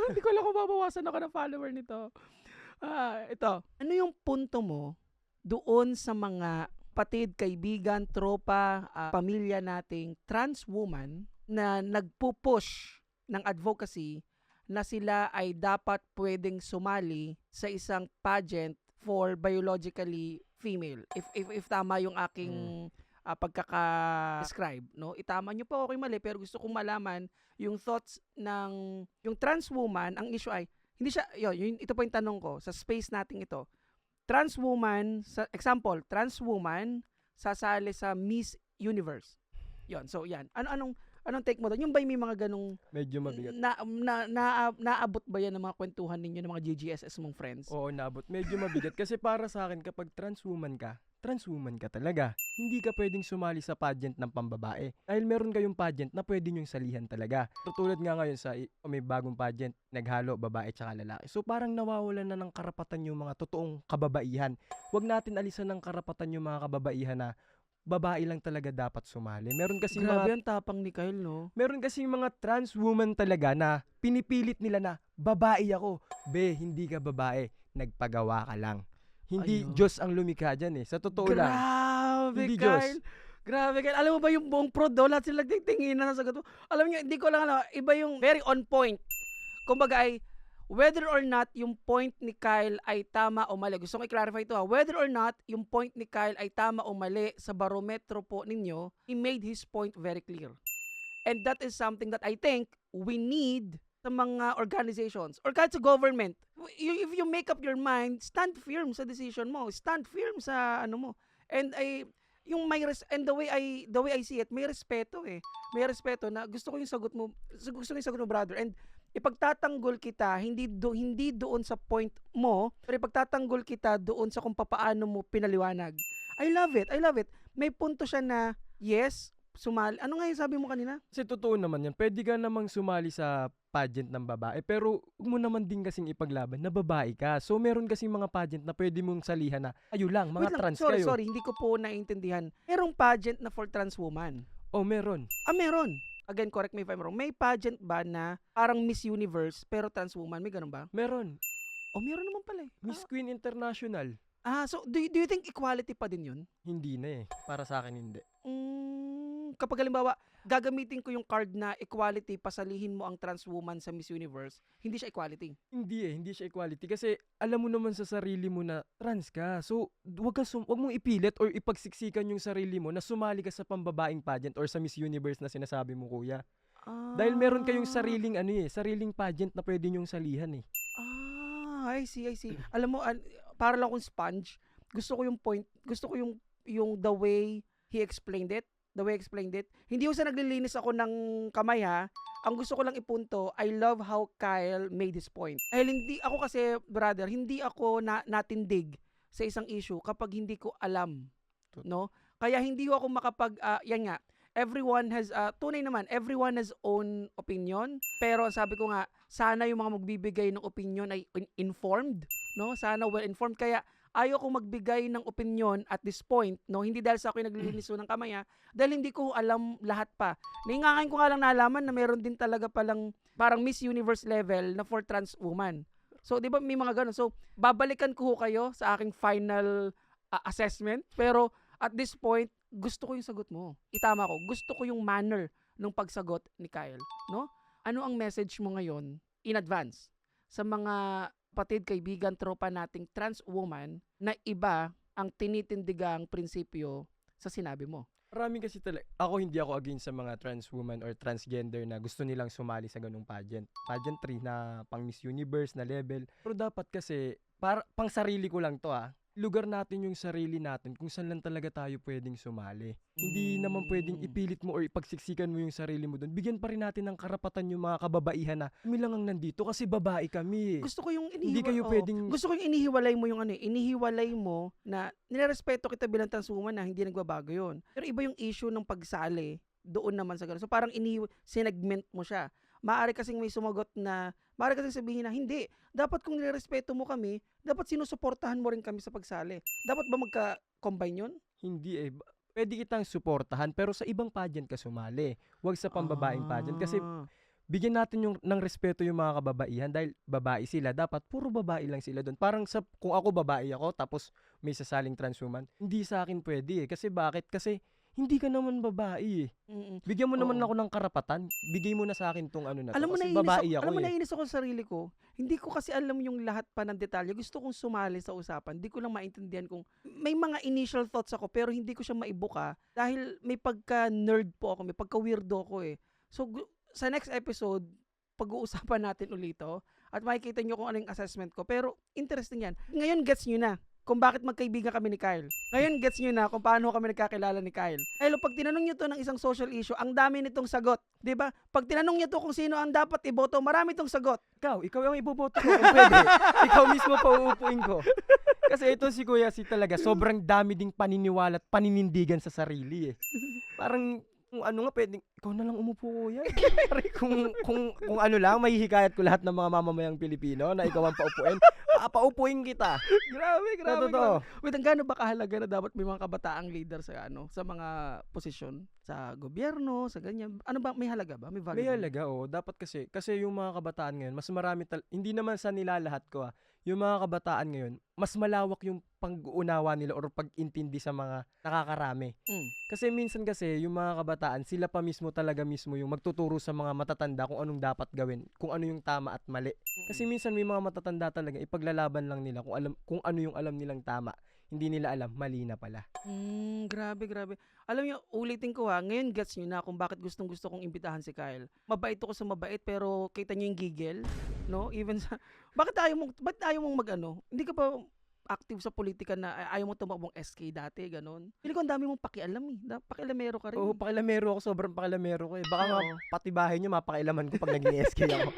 Speaker 1: Hindi ko alam kung babawasan ako ng follower nito. Ito. Ano yung punto mo doon sa mga patid, kaibigan, tropa, pamilya nating trans woman na nagpupush ng advocacy na sila ay dapat pwedeng sumali sa isang pageant for biologically female. If tama yung aking pagkaka-describe, no? Itama nyo po, okay mali, pero gusto kong malaman yung thoughts ng yung trans woman. Ang issue ay hindi siya ito po yung tanong ko sa space nating ito. Trans woman, sa example, trans woman sasali sa Miss Universe. Yon. So yan. Anong take mo doon? Yung ba may mga ganong
Speaker 2: Medyo mabigat.
Speaker 1: naabot ba yan ng mga kwentuhan ninyo ng mga GGSS mong friends?
Speaker 2: Oo, naabot. Medyo mabigat. Kasi para sa akin, kapag trans woman ka talaga. Hindi ka pwedeng sumali sa pageant ng pambabae. Dahil meron kayong pageant na pwede nyong salihan talaga. Tutulad nga ngayon sa may bagong pageant, naghalo, babae tsaka lalaki. So parang nawawalan na ng karapatan yung mga totoong kababaihan. Huwag natin alisan ng karapatan yung mga kababaihan na babae lang talaga dapat sumali. Meron kasi
Speaker 1: Grabe ang tapang ni Kyle, no?
Speaker 2: Meron kasing mga trans woman talaga na pinipilit nila na babae ako. Be, hindi ka babae. Nagpagawa ka lang. Hindi
Speaker 1: Ayun.
Speaker 2: Diyos ang lumikha dyan eh. Sa totoo lang.
Speaker 1: Grabe,
Speaker 2: Hindi
Speaker 1: Kyle.
Speaker 2: Diyos.
Speaker 1: Grabe, Kyle. Alam mo ba yung buong prod daw, lahat sila nagtitinginan na sagot mo. Alam niyo, hindi ko lang alam. Iba yung very on point. Kumbaga ay, whether or not yung point ni Kyle ay tama o mali. Gusto ko i-clarify ito ha. Whether or not yung point ni Kyle ay tama o mali sa barometro po ninyo, he made his point very clear. And that is something that I think we need sa mga organizations or kahit sa government. If you make up your mind, stand firm sa decision mo. Stand firm sa ano mo. And yung and the way I see it, may respeto eh. May respeto na gusto ko yung sagot mo, brother. And ipagtatanggol kita hindi doon sa point mo, pero ipagtatanggol kita doon sa kung paano mo pinaliwanag. I love it. May punto siya na yes, sumali. Ano nga yung sabi mo kanina?
Speaker 2: Kasi totoo naman yan. Pwede ka namang sumali sa pageant ng babae. Pero huwag mo naman din kasing ipaglaban na babae ka. So meron kasing mga pageant na pwede mong salihan na ayo lang, mga
Speaker 1: Wait lang,
Speaker 2: trans
Speaker 1: sorry,
Speaker 2: kayo.
Speaker 1: hindi ko po naiintindihan. Merong pageant na for trans woman.
Speaker 2: Oh, meron.
Speaker 1: Meron. Again, correct me if I'm wrong. May pageant ba na parang Miss Universe pero trans woman? May ganun ba?
Speaker 2: Meron.
Speaker 1: Meron naman pala eh.
Speaker 2: Miss Queen International.
Speaker 1: So do you think equality pa din yun?
Speaker 2: Hindi na eh. Para sa akin hindi.
Speaker 1: Kapag halimbawa, gagamitin ko yung card na equality, pasalihin mo ang trans woman sa Miss Universe, hindi siya equality.
Speaker 2: Hindi siya equality kasi alam mo naman sa sarili mo na trans ka. So, wag mong ipilit or ipagsiksikan yung sarili mo na sumali ka sa pambabaeng pageant or sa Miss Universe na sinasabi mo, kuya. Dahil meron kayong sariling pageant na pwede nyong salihan eh.
Speaker 1: I see. Alam mo, para lang akong sponge, gusto ko yung the way he explained it. Hindi ko sa naglilinis ako ng kamay ha. Ang gusto ko lang ipunto, I love how Kyle made his point. Dahil hindi ako kasi, brother, hindi ako natindig sa isang issue kapag hindi ko alam. No? Kaya hindi ako yan nga, everyone has, tunay naman, everyone has own opinion. Pero sabi ko nga, sana yung mga magbibigay ng opinion ay informed. No? Sana well-informed. Kaya ayaw ko magbigay ng opinion at this point, no? Hindi dahil sa ako'y naglilinis ng kamay, dahil hindi ko alam lahat pa. Ngayon ko nga lang nalaman na meron din talaga palang parang Miss Universe level na for trans woman. So, di ba may mga ganun. So, babalikan ko kayo sa aking final assessment. Pero, at this point, gusto ko yung sagot mo. Itama ko. Gusto ko yung manner ng pagsagot ni Kyle. No? Ano ang message mo ngayon in advance sa mga patid, kaibigan, tropa nating trans woman na iba ang tinitindigang prinsipyo sa sinabi mo?
Speaker 2: Marami kasi talaga. Hindi ako against sa mga trans woman or transgender na gusto nilang sumali sa ganung pageant. Pageantry na pang Miss Universe na level. Pero dapat kasi, pang sarili ko lang to lugar natin yung sarili natin kung saan lang talaga tayo pwedeng sumali. Hindi naman pwedeng ipilit mo or ipagsiksikan mo yung sarili mo doon. Bigyan pa rin natin ng karapatan yung mga kababaihan na kami lang ang nandito kasi babae kami.
Speaker 1: Gusto ko yung
Speaker 2: Hindi kayo pwedeng...
Speaker 1: Gusto ko yung inihiwalay mo yung inihiwalay mo na nirerespeto kita bilang trans woman na hindi nagbabago yun. Pero iba yung issue ng pagsali doon naman sa ganun. So parang sinegment mo siya. Maaari kasing may sumagot na, maaari kasing sabihin na, hindi, dapat kung nirerespeto mo kami, dapat sinusuportahan mo rin kami sa pagsali. Dapat ba magka-combine yun?
Speaker 2: Hindi eh. Pwede kitang suportahan pero sa ibang pageant ka sumali. Huwag sa pambabaeng pageant kasi bigyan natin ng respeto yung mga kababaihan dahil babae sila. Dapat puro babae lang sila doon. Parang kung ako babae ako tapos may sasaling trans woman, hindi sa akin pwede eh. Kasi bakit? Kasi hindi ka naman babae eh.
Speaker 1: Mm-mm.
Speaker 2: Bigyan mo naman
Speaker 1: Oo.
Speaker 2: ako ng karapatan. Bigay mo na sa akin tong ano na to.
Speaker 1: Alam mo,
Speaker 2: Kasi
Speaker 1: naiinis
Speaker 2: babae
Speaker 1: ako,
Speaker 2: ako
Speaker 1: alam mo,
Speaker 2: eh.
Speaker 1: naiinis ako sa sarili ko. Hindi ko kasi alam yung lahat pa ng detalye. Gusto kong sumali sa usapan. Hindi ko lang maintindihan kung may mga initial thoughts ako pero hindi ko siya maibuka dahil may pagka-nerd po ako, may pagka-weirdo ako eh. So, sa next episode, pag-uusapan natin ulito at makikita nyo kung ano yung assessment ko. Pero, interesting yan. Ngayon, gets nyo na kung bakit magkaibigan kami ni Kyle. Ngayon, gets nyo na kung paano kami nagkakilala ni Kyle. Hello, pag tinanong nyo to ng isang social issue, ang dami nitong sagot. 'Di ba? Pag tinanong nyo to kung sino ang dapat iboto, marami itong sagot.
Speaker 2: Ikaw ang iboboto ko kung pwede. Ikaw mismo pa uupuin ko. Kasi ito si Kuya si talaga, sobrang dami ding paniniwala at paninindigan sa sarili eh. Parang kung ano nga pwedeng, ikaw na lang umupo Kuya. kung ano lang, mahihikayat ko lahat ng mga mamamayang Pilipino na ikaw ang paupuin. Paupuin kita.
Speaker 1: Grabe, grabe,
Speaker 2: Totoo.
Speaker 1: grabe. Wait, ang gaano ba kahalaga na dapat may mga kabataang leader sa sa mga posisyon sa gobyerno, sa ganyan? Ano ba, may halaga ba? May value
Speaker 2: May
Speaker 1: ba?
Speaker 2: halaga, oo. Dapat kasi yung mga kabataan ngayon, mas marami, hindi naman sa nilalahat ko yung mga kabataan ngayon, mas malawak yung pag-uunawa nila or pag-intindi sa mga nakakarami.
Speaker 1: Mm.
Speaker 2: Kasi minsan yung mga kabataan, sila pa mismo talaga mismo yung magtuturo sa mga matatanda kung anong dapat gawin, kung ano yung tama at mali. Kasi minsan may mga matatanda talaga, ipaglalaban lang nila kung ano yung alam nilang tama. Hindi nila alam, mali na pala.
Speaker 1: Grabe, grabe. Alam niyo, ulitin ko ngayon gets niyo na kung bakit gustong-gusto kong imbitahan si Kyle. Mabait ako sa mabait pero kita niyo yung gigil, no? Even sa bakit ayaw mong mag-ano? Hindi ka pa active sa politika na ayaw mo tumakbong SK dati, ganon. Pili ko ang dami mong pakialam eh. Pakialamero ka rin.
Speaker 2: Oo, pakilamero ako, sobrang pakilamero ko eh. Baka nga
Speaker 1: Oo.
Speaker 2: pati bahay nyo, mapakilaman ko pag naging SK ako.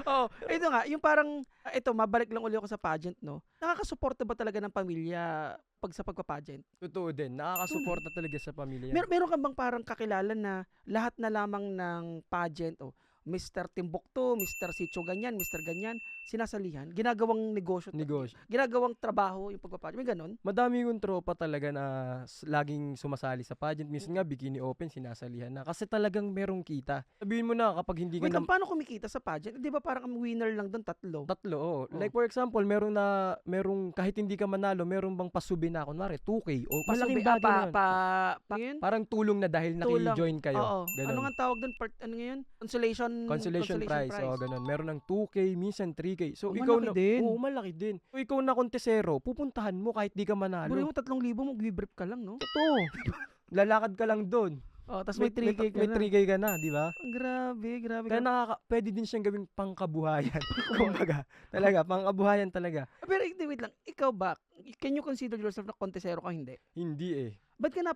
Speaker 1: Oh, ito nga, yung parang ito, mabalik lang uli ako sa pageant, no. Nakakasuporta ba talaga ng pamilya sa pagpa-pageant?
Speaker 2: Totoo din, nakakasuporta talaga sa pamilya.
Speaker 1: Meron ka bang parang kakilala na lahat na lamang ng pageant, Mr. Timbuktu, Mr. Sitio ganyan, Mr. ganyan, sinasalihan, ginagawang negosyo, ginagawang trabaho yung pagpa-pageant, may ganon?
Speaker 2: Madami yung tropa talaga na laging sumasali sa pageant. Minsan nga, bikini open, sinasalihan na. Kasi talagang merong kita. Sabihin mo na kapag hindi ka
Speaker 1: Wait lang, paano kumikita sa pageant? Di ba parang ang winner lang doon, tatlo?
Speaker 2: Tatlo, oo.
Speaker 1: Oh.
Speaker 2: Like for example, merong kahit hindi ka manalo, merong bang pasubi na, kunwari, 2K. O malaking bagay na yun. Parang tulong na dahil naki-join kayo.
Speaker 1: Oo.
Speaker 2: Ganun.
Speaker 1: Ano nga tawag doon? Ano ngayon? Consolation
Speaker 2: prize. O, ganun. Meron ng 2K, minsan 3K. So,
Speaker 1: Oh,
Speaker 2: ikaw
Speaker 1: malaki
Speaker 2: na,
Speaker 1: din.
Speaker 2: Oo, malaki din. So, ikaw na kontesero, pupuntahan mo kahit di ka manalo.
Speaker 1: Buri mo 3,000 mag-brief ka lang, no?
Speaker 2: Totoo. Lalakad ka lang doon.
Speaker 1: Oh, tapos may 3K ka
Speaker 2: May
Speaker 1: na.
Speaker 2: 3K ka na, di ba?
Speaker 1: Grabe.
Speaker 2: Kaya pwede din siyang gawing pangkabuhayan. Kumbaga, talaga, pangkabuhayan talaga.
Speaker 1: Pero wait lang, ikaw ba, can you consider yourself na kontesero ka, hindi?
Speaker 2: Hindi eh.
Speaker 1: Bakit ka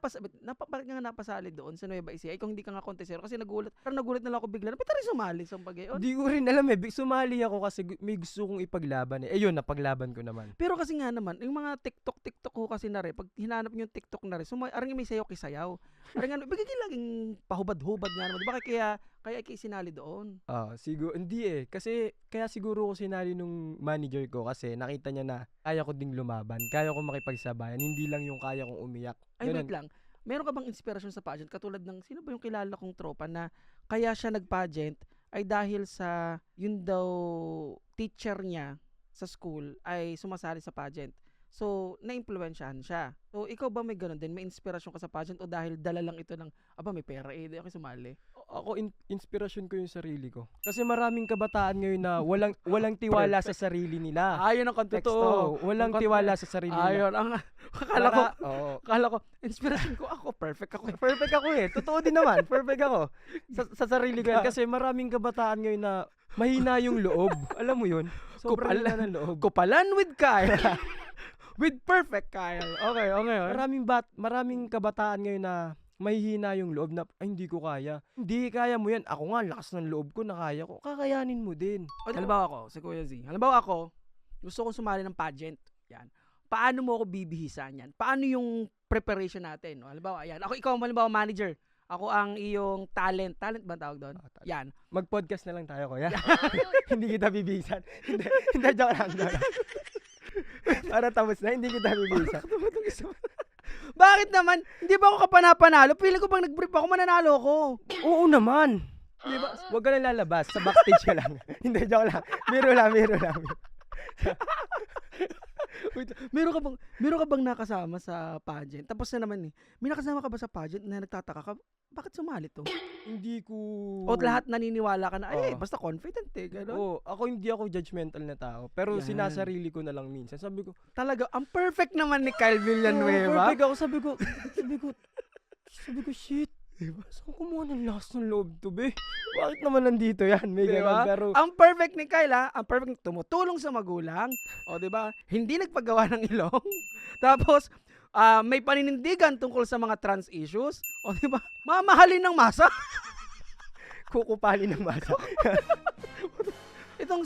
Speaker 1: nga napasali doon sa Nueva Ecija? Ikaw hindi ka nga kontesero kasi nagulat na lang ako bigla. Ba't rin sumali sa pag-ion?
Speaker 2: Hindi ko rin alam eh. Sumali ako kasi may gusto kong ipaglaban eh. Yun, napaglaban ko naman.
Speaker 1: Pero kasi nga naman, yung mga TikTok ko kasi na rin, pag hinanap nyo yung TikTok na rin, arang may sayaw kisayaw. Arang nga, bigay laging pahubad-hubad nga naman. Di ba kaya sinali doon?
Speaker 2: Siguro, hindi eh. Kasi, kaya siguro ko sinali nung manager ko kasi nakita niya na kaya ko ding lumaban. Kaya ko makipagsabayan. Hindi lang yung kaya kong umiyak.
Speaker 1: Ay, wait lang. Meron ka bang inspirasyon sa pageant? Katulad ng, sino ba yung kilala kong tropa na kaya siya nag-pageant ay dahil sa, yun daw, teacher niya sa school ay sumasali sa pageant. So, na-impluwensyahan siya. So, ikaw ba may ganun din? May inspirasyon ka sa pageant o dahil dala lang ito ng, may pera di ako sumali?
Speaker 2: Ako, inspirasyon ko yung sarili ko. Kasi maraming kabataan ngayon na walang tiwala sa sarili nila.
Speaker 1: Ayun ang konteksto.
Speaker 2: Totoo, walang tiwala sa sarili nila.
Speaker 1: Ayun, akala ko, inspirasyon ko ako, perfect ako.
Speaker 2: Perfect ako eh. Totoo din naman, perfect ako. Sa sarili ko yan. Kasi maraming kabataan ngayon na mahina yung loob. Alam mo yun? Sobrang hina ng loob.
Speaker 1: Kupalan with Kyle. With perfect Kyle. Okay.
Speaker 2: Maraming kabataan ngayon na mahihina yung loob na, hindi ko kaya. Hindi, kaya mo yan. Ako nga, lakas ng loob ko na kaya ko. Kakayanin mo din.
Speaker 1: Halimbawa ako, si Kuya Z. Halimbawa ako, gusto kong sumali ng pageant. Yan. Paano mo ako bibihisan yan? Paano yung preparation natin? No? Halimbawa, yan. Ikaw, halimbawa, manager. Ako ang iyong talent. Talent ba tawag doon? Yan.
Speaker 2: Mag-podcast na lang tayo, Kuya. Hindi kita bibihisan. Hindi, joke lang. Para tapos na, hindi kita bibihisan.
Speaker 1: Bakit naman? Hindi ba ako kapanapanalo? Pili ko bang nag-brief ako, mananalo ako.
Speaker 2: Oo naman. Di ba? Huwag ka na lalabas. Sa backstage ka lang. Hindi, joke lang. Biro lang.
Speaker 1: Wait, meron ka bang nakasama sa pageant? Tapos na naman may nakasama ka ba sa pageant na nagtataka ka, bakit sumali to?
Speaker 2: Hindi ko...
Speaker 1: O lahat naniniwala ka na,
Speaker 2: Oo.
Speaker 1: basta confident gano'n.
Speaker 2: Oo, hindi ako judgmental na tao. Pero
Speaker 1: Yan.
Speaker 2: sinasarili ko na lang minsan. Sabi ko,
Speaker 1: Talaga, ang perfect naman ni Kyle Villanueva.
Speaker 2: perfect ako. Sabi ko, shit. Saan kumuha ng lakas ng loob to, be? Bakit naman nandito yan? May
Speaker 1: Diba?
Speaker 2: ganun, pero...
Speaker 1: Ang perfect ni Kyle, ang perfect tumutulong sa magulang. O, di ba? Hindi nagpagawa ng ilong. Tapos, may paninindigan tungkol sa mga trans issues. O, di ba? Mamahalin ng masa.
Speaker 2: Kukupali ng masa.
Speaker 1: Itong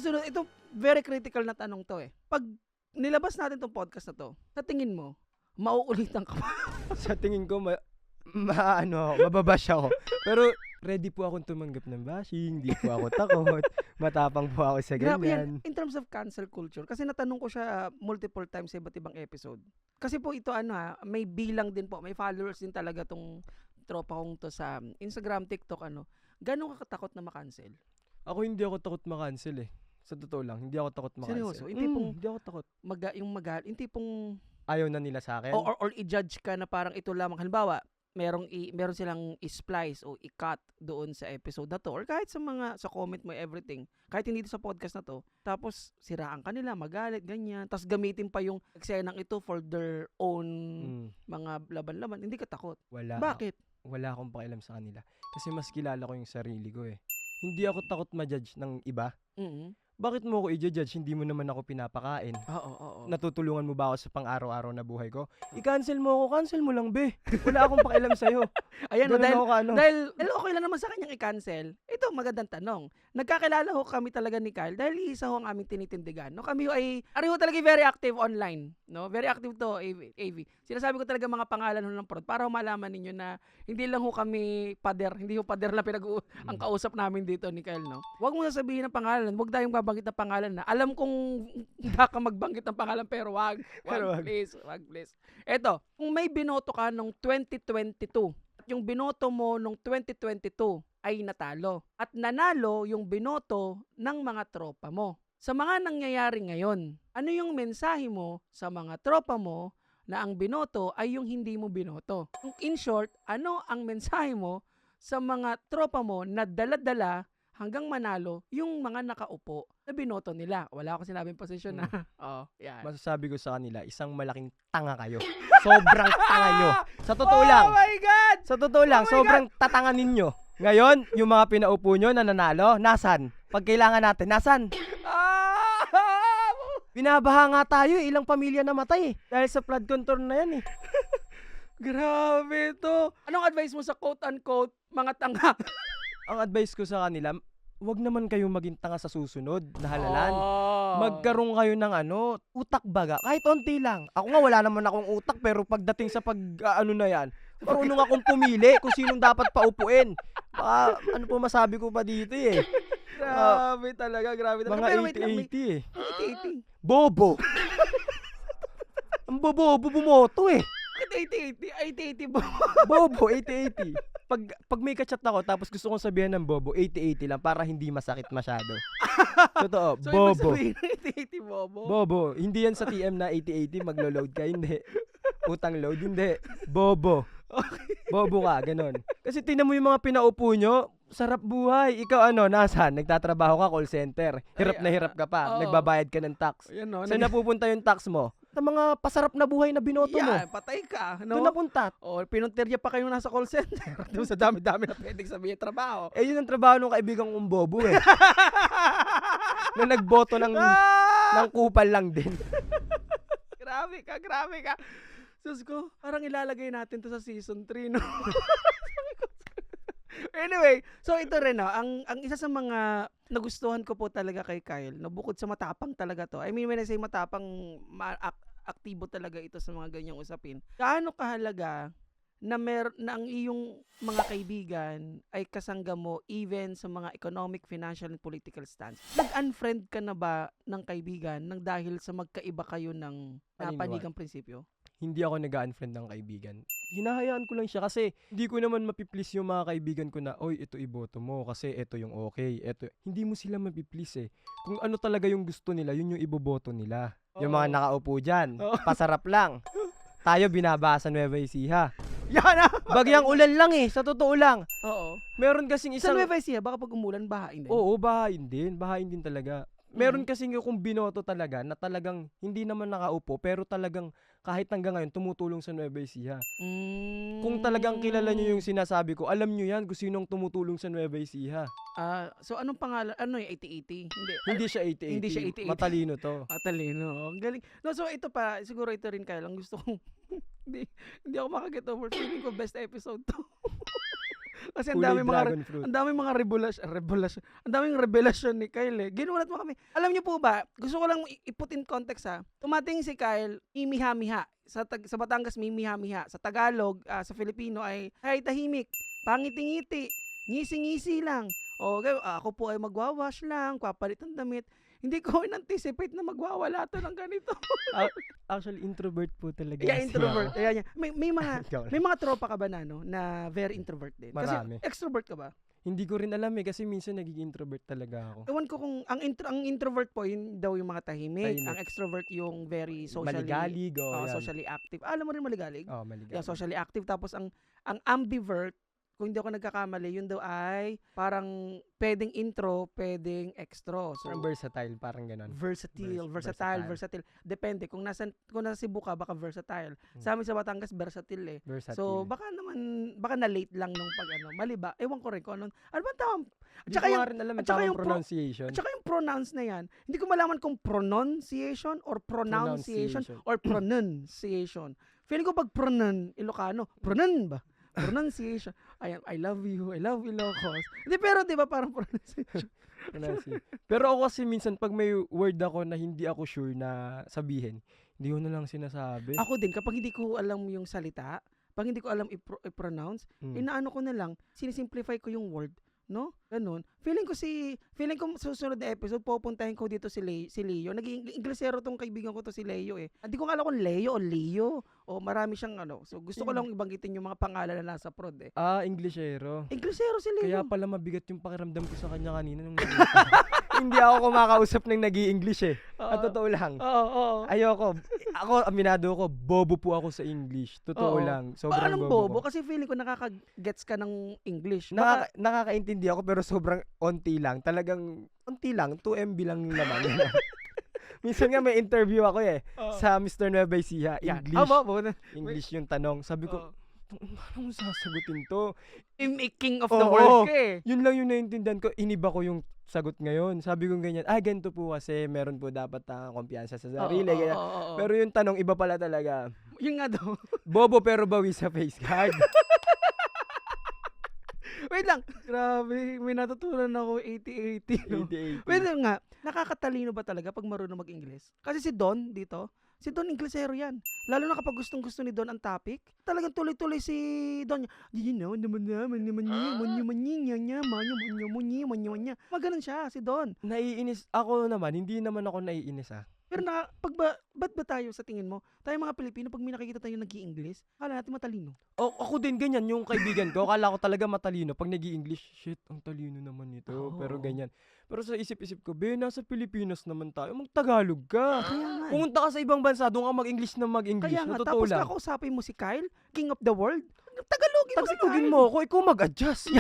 Speaker 1: very critical na tanong to Pag nilabas natin tong podcast na to, sa tingin mo, mauulitan ka ba?
Speaker 2: Sa tingin ko, mababash ako. Pero ready po akong tumanggap ng bashing, hindi po ako takot, matapang po ako sa
Speaker 1: Grabe
Speaker 2: ganyan.
Speaker 1: yan. In terms of cancel culture, kasi natanong ko siya multiple times sa iba't ibang episode. Kasi po ito may bilang din po, may followers din talaga tong tropa kong to sa Instagram, TikTok, Gano'n ka katakot na makancel?
Speaker 2: Ako hindi ako takot makancel Sa totoo lang, hindi ako takot makancel.
Speaker 1: Seryoso? Hindi pong
Speaker 2: hindi ako takot.
Speaker 1: hindi pong
Speaker 2: Ayaw na nila sa akin?
Speaker 1: or i-judge ka na parang ito lamang. Halimbawa, meron silang i-splice o i-cut doon sa episode na to or kahit sa comment mo everything, kahit hindi sa podcast na to, tapos siraan ka nila, magalit, ganyan, tapos gamitin pa yung eksenang ito for their own mga laban-laban, hindi ka takot.
Speaker 2: Wala.
Speaker 1: Bakit?
Speaker 2: Wala akong pakialam sa kanila. Kasi mas kilala ko yung sarili ko Hindi ako takot ma-judge ng iba.
Speaker 1: Mhm.
Speaker 2: Bakit mo ako i-judge? Hindi mo naman ako pinapakain.
Speaker 1: Oo.
Speaker 2: Natutulungan mo ba ako sa pang-araw-araw na buhay ko? I-cancel mo ako, cancel mo lang, be. Wala akong pakialam sa'yo.
Speaker 1: Ayan,
Speaker 2: Ganun
Speaker 1: dahil
Speaker 2: ako
Speaker 1: dahil okay lang naman sa kanyang i-cancel. Ito, magandang tanong. Nagkakilala ho kami talaga ni Kyle dahil isa ho ang aming tinitindigan. No? Kami ho ay, talaga very active online. No? Very active to, AV. Sinasabi ko talaga mga pangalan ho ng prod para ho malaman ninyo na hindi lang ho kami hindi ho pader na ang kausap namin dito ni Kyle. No? Huwag mo sasabihin ng pangalan, huwag tayong babanggit ng pangalan na. Alam kong baka magbanggit ng pangalan pero wag please. Eto, kung may binoto ka nung 2022 at yung binoto mo nung 2022 ay natalo at nanalo yung binoto ng mga tropa mo. Sa mga nangyayari ngayon, ano yung mensahe mo sa mga tropa mo na ang binoto ay yung hindi mo binoto? In short, ano ang mensahe mo sa mga tropa mo na dala-dala hanggang manalo yung mga nakaupo na binoto nila? Wala akong sinabing posisyon na. Yan.
Speaker 2: Masasabi ko sa kanila, isang malaking tanga kayo. Sobrang tanga nyo. Sa totoo lang.
Speaker 1: Oh my God!
Speaker 2: Sa totoo lang, sobrang tatanga ninyo. Ngayon, yung mga pinaupo nyo na nanalo, nasan? Pag kailangan natin, nasan? Binabaha nga tayo ilang pamilya namatay dahil sa flood control na yan
Speaker 1: Grabe to. Anong advice mo sa quote-unquote mga tanga?
Speaker 2: Ang advice ko sa kanila, wag naman kayong maging tanga sa susunod na halalan. Magkaroon kayo ng utak baga. Kahit onti lang. Ako nga wala naman akong utak pero pagdating sa na yan, marunong akong pumili kung sinong dapat paupuin. Baka, po masabi ko pa dito
Speaker 1: Grabe talaga.
Speaker 2: Mga
Speaker 1: Pero wait lang,
Speaker 2: 80
Speaker 1: 80-80.
Speaker 2: Bobo! Ang bobo bumoto
Speaker 1: Bakit 80-80 ba?
Speaker 2: Bobo, 80-80. Pag may kachat ako tapos gusto kong sabihan ng bobo, 80-80 lang para hindi masakit masyado. Totoo,
Speaker 1: So,
Speaker 2: bobo.
Speaker 1: ibig sabihin 80-80 bobo?
Speaker 2: Bobo. Hindi yan sa TM na 80-80 maglo-load ka, hindi. Utang load, hindi. Bobo. Bobo ka, ganun. Kasi tingnan mo yung mga pinaupo nyo, sarap buhay. Ikaw nasaan? Nagtatrabaho ka, call center. Hirap na hirap ka pa.
Speaker 1: Oo.
Speaker 2: Nagbabayad ka ng tax.
Speaker 1: Ayan, no?
Speaker 2: Saan napupunta yung tax mo? Sa mga pasarap na buhay na binoto mo.
Speaker 1: Yan, patay ka.
Speaker 2: Doon napunta.
Speaker 1: Pinunterya pa kayong nasa call center. Doon sa dami-dami na pwedeng sabihin trabaho.
Speaker 2: Yun ang trabaho ng kaibigan kong bobo na nagboto ng kupal lang din.
Speaker 1: Grabe ka. Sus ko, parang ilalagay natin to sa season 3, no? Anyway, so ito rin, ang isa sa mga nagustuhan ko po talaga kay Kyle, no, bukod sa matapang talaga to. I mean, when I say matapang, aktibo talaga ito sa mga ganyang usapin. Gaano kahalaga na ang iyong mga kaibigan ay kasangga mo even sa mga economic, financial, and political stance? Nag-unfriend ka na ba ng kaibigan nang dahil sa magkaiba kayo ng napanigang prinsipyo?
Speaker 2: Hindi ako nag-unfriend ng kaibigan. hinahayaan ko lang siya kasi hindi ko naman mapiplease yung mga kaibigan ko na, oy, ito iboto mo kasi ito yung okay. Ito, hindi mo sila mapiplease eh. Kung ano talaga yung gusto nila, yun yung iboboto nila. Yung mga
Speaker 1: Oo.
Speaker 2: nakaupo dyan,
Speaker 1: Oo.
Speaker 2: pasarap lang. Tayo binabasa Nueva Ecija.
Speaker 1: Yan na!
Speaker 2: Bagyang ulan lang eh, sa totoo lang.
Speaker 1: Oo.
Speaker 2: Meron kasing
Speaker 1: Sa
Speaker 2: isang...
Speaker 1: Nueva Ecija, baka pag umulan, bahain din.
Speaker 2: Oo, bahain din talaga. Meron kasing yung kung binoto talaga na talagang hindi naman nakaupo pero talagang kahit hanggang ngayon tumutulong sa Nueva Ecija. Kung talagang kilala nyo yung sinasabi ko, alam nyo yan kung sinong tumutulong sa Nueva Ecija.
Speaker 1: So anong pangalan? Ano yung 8080?
Speaker 2: Hindi siya 80-80.
Speaker 1: Hindi siya 80-80.
Speaker 2: Matalino to.
Speaker 1: Talino. Ang galing. No, so ito pa, siguro ito rin kaya lang gusto kong hindi ako makaget over. Feeling ko best episode to. Kasi ang dami
Speaker 2: Kulay
Speaker 1: mga
Speaker 2: dragon fruit.
Speaker 1: ang daming mga revelasyon. Ang daming revelasyon ni Kyle eh. Ginulat mo kami. Alam niyo po ba, gusto ko lang i-put in context ha. Tumating si Kyle, mimiha-miha. Sa Batangas, mimiha-miha. Sa Tagalog, sa Filipino ay tahimik, pangiti-ngiti, ngisi-ngisi lang. O, ako po ay magwawash lang, papalit ng damit. Hindi ko in-anticipate na magwawala to ng ganito.
Speaker 2: Actually, introvert po talaga.
Speaker 1: Yeah, introvert. Ayan, may mga
Speaker 2: Ikaw lang.
Speaker 1: may mga tropa ka ba na no na very introvert din?
Speaker 2: Marami.
Speaker 1: Kasi extrovert ka ba?
Speaker 2: Hindi ko rin alam eh kasi minsan nagiging introvert talaga ako.
Speaker 1: Ewan ko kung ang introvert po yun daw yung mga tahimik.
Speaker 2: Tahimik.
Speaker 1: Ang extrovert yung very socially
Speaker 2: Maligalig o yan.
Speaker 1: socially active. Alam mo rin maligalig?
Speaker 2: Oh, maligalig.
Speaker 1: Yeah, socially active. Tapos ang ambivert, kung hindi ako nagkakamali, yun daw ay parang pwedeng intro, pwedeng extro. So
Speaker 2: Parang versatile, parang ganon.
Speaker 1: versatile. Depende kung nasa Cebu ka, baka versatile. Sa amin sa Batangas versatile eh.
Speaker 2: Versatile.
Speaker 1: So baka na late lang nung pag mali ba? Ewan ko rin kung ano ba tawag?
Speaker 2: Hindi ko nga rin alam yung tamang pronunciation.
Speaker 1: At saka yung pronounce na yan, hindi ko malaman kung pronunciation or pronunciation or pronunciation. Feeling ko pag Ilocano, ba? Pronunciation. I love you Ilocos. Hindi, pero di ba parang pronunciation?
Speaker 2: Pero ako kasi minsan pag may word ako na hindi ako sure na sabihin, hindi ko na lang sinasabi.
Speaker 1: Ako din, kapag hindi ko alam yung salita, pag hindi ko alam i-pronounce, inaano ko na lang, sinisimplify ko yung word, no? Ganun. Feeling ko susunod na episode, pupuntahin ko dito si Leo. Naging Inglesero tong kaibigan ko to si Leo eh. Hindi ko alam kung Leo o Leo o marami siyang ano. So gusto ko lang ibanggitin yung mga pangalan na nasa prod eh.
Speaker 2: Inglesero.
Speaker 1: Inglesero si Leo.
Speaker 2: Kaya pala mabigat yung pakiramdam ko sa kanya kanina nung hindi ako kumakausap ng nag-i-English eh. At totoo lang.
Speaker 1: Oo.
Speaker 2: Ayoko. Ako, aminado ko, bobo po ako sa English. Totoo lang. Sobrang
Speaker 1: Anong
Speaker 2: bobo ko.
Speaker 1: Kasi feeling ko nakaka-gets ka ng English.
Speaker 2: Nakakaintindi ako pero sobrang onti lang. Talagang onti lang. 2 MB lang yung laman. Minsan nga may interview ako eh. Sa Mr. Nueva Ecija. English yung tanong. Sabi ko, anong sasagutin to?
Speaker 1: King of the world ka eh.
Speaker 2: Yun lang yung naintindihan ko. Iniba ko yung sagot ngayon. Sabi ko ganyan, ganito po kasi meron po dapat kumpiyansa sa sarili. Pero yung tanong, iba pala talaga.
Speaker 1: Yun nga daw.
Speaker 2: Bobo pero bawi sa face card.
Speaker 1: Wait lang. Grabe, may natutunan ako 80-80. No?
Speaker 2: 80-80.
Speaker 1: Wait lang nga, nakakatalino ba talaga pag marunong mag-Ingles? Kasi si Don dito, si Don Inglesero yan. Lalo na kapag gustong-gusto ni Don ang topic, talagang tuloy-tuloy si Don. You know, maganon siya, si Don.
Speaker 2: Naiinis ako naman, hindi naman ako naiinis
Speaker 1: Pero ba't ba tayo sa tingin mo? Tayo mga Pilipino, pag may nakikita tayo nag-i-English, akala natin matalino.
Speaker 2: Ako din ganyan, yung kaibigan ko, akala ko talaga matalino. Pag nag-i-English, shit, ang talino naman nito. Pero ganyan. Pero sa isip-isip ko, nasa Pilipinas naman tayo, mag-Tagalog ka.
Speaker 1: Kaya nga.
Speaker 2: Pumunta ka sa ibang bansa, doon ka mag-English na mag-English.
Speaker 1: Kaya nga,
Speaker 2: Totoo
Speaker 1: tapos
Speaker 2: lang.
Speaker 1: kakausapin mo si Kyle, King of the World.
Speaker 2: Tagalogin mo ako, ikaw mag-adjust.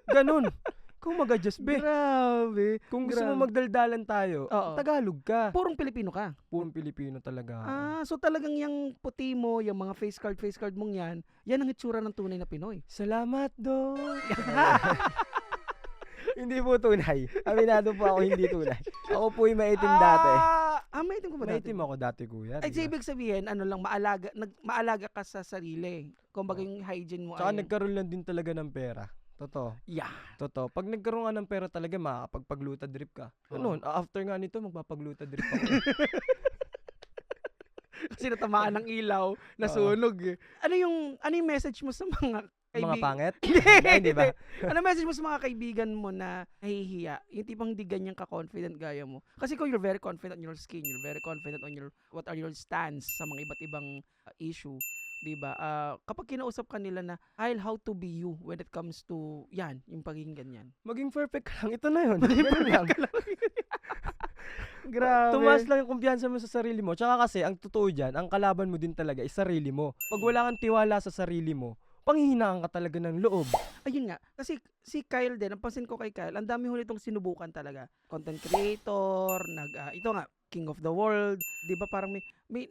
Speaker 2: Ganon. Ikaw mag-adjust, be.
Speaker 1: Grabe.
Speaker 2: Kung gusto mo magdaldalan tayo, Tagalog ka.
Speaker 1: Purong Pilipino ka.
Speaker 2: Purong Pilipino talaga ako.
Speaker 1: So talagang yung puti mo, yung mga face card mong yan ang itsura ng tunay na Pinoy.
Speaker 2: Salamat, Dok. Hindi po tunay. Aminado po ako hindi tunay. Ako po yung maitim dati.
Speaker 1: Maitim ko ba dati?
Speaker 2: Maitim ako dati, kuya.
Speaker 1: Ay, ibig sabihin, maalaga ka sa sarili. Kumbaga yung hygiene mo
Speaker 2: Tsaka nagkaroon lang din talaga ng pera. Totoo.
Speaker 1: Yeah.
Speaker 2: Totoo. Pag nagkaroon ka ng pera talaga, makakapagpagluta drip ka. Ganun. After nga nito, magpapagluta drip ako.
Speaker 1: Kasi natamaan ng ilaw, nasunog eh. Ano yung message mo sa mga
Speaker 2: Mga pangit?
Speaker 1: Hindi ba? Ano message mo sa mga kaibigan mo na nahihiya? Yung tipong hindi ganyan ka-confident gaya mo. Kasi kung you're very confident on your skin, you're very confident on what are your stance sa mga iba't ibang issue. 'di ba? Kapag kinausap ka nila na, Kyle, how to be you when it comes to yan, yung pagiging ganyan.
Speaker 2: Maging perfect ka lang. Ito na yun. Ganun lang.
Speaker 1: Grabe.
Speaker 2: Tumaas lang yung kumpiyansa mo sa sarili mo. Tsaka kasi, ang totoo dyan, ang kalaban mo din talaga is sarili mo. Pag wala kang tiwala sa sarili mo, panghihinaan ka talaga ng loob.
Speaker 1: Ayun nga, kasi si Kyle din, napansin ko kay Kyle, ang dami ho nitong sinubukan talaga. Content creator, ito nga, King of the World, 'di ba parang may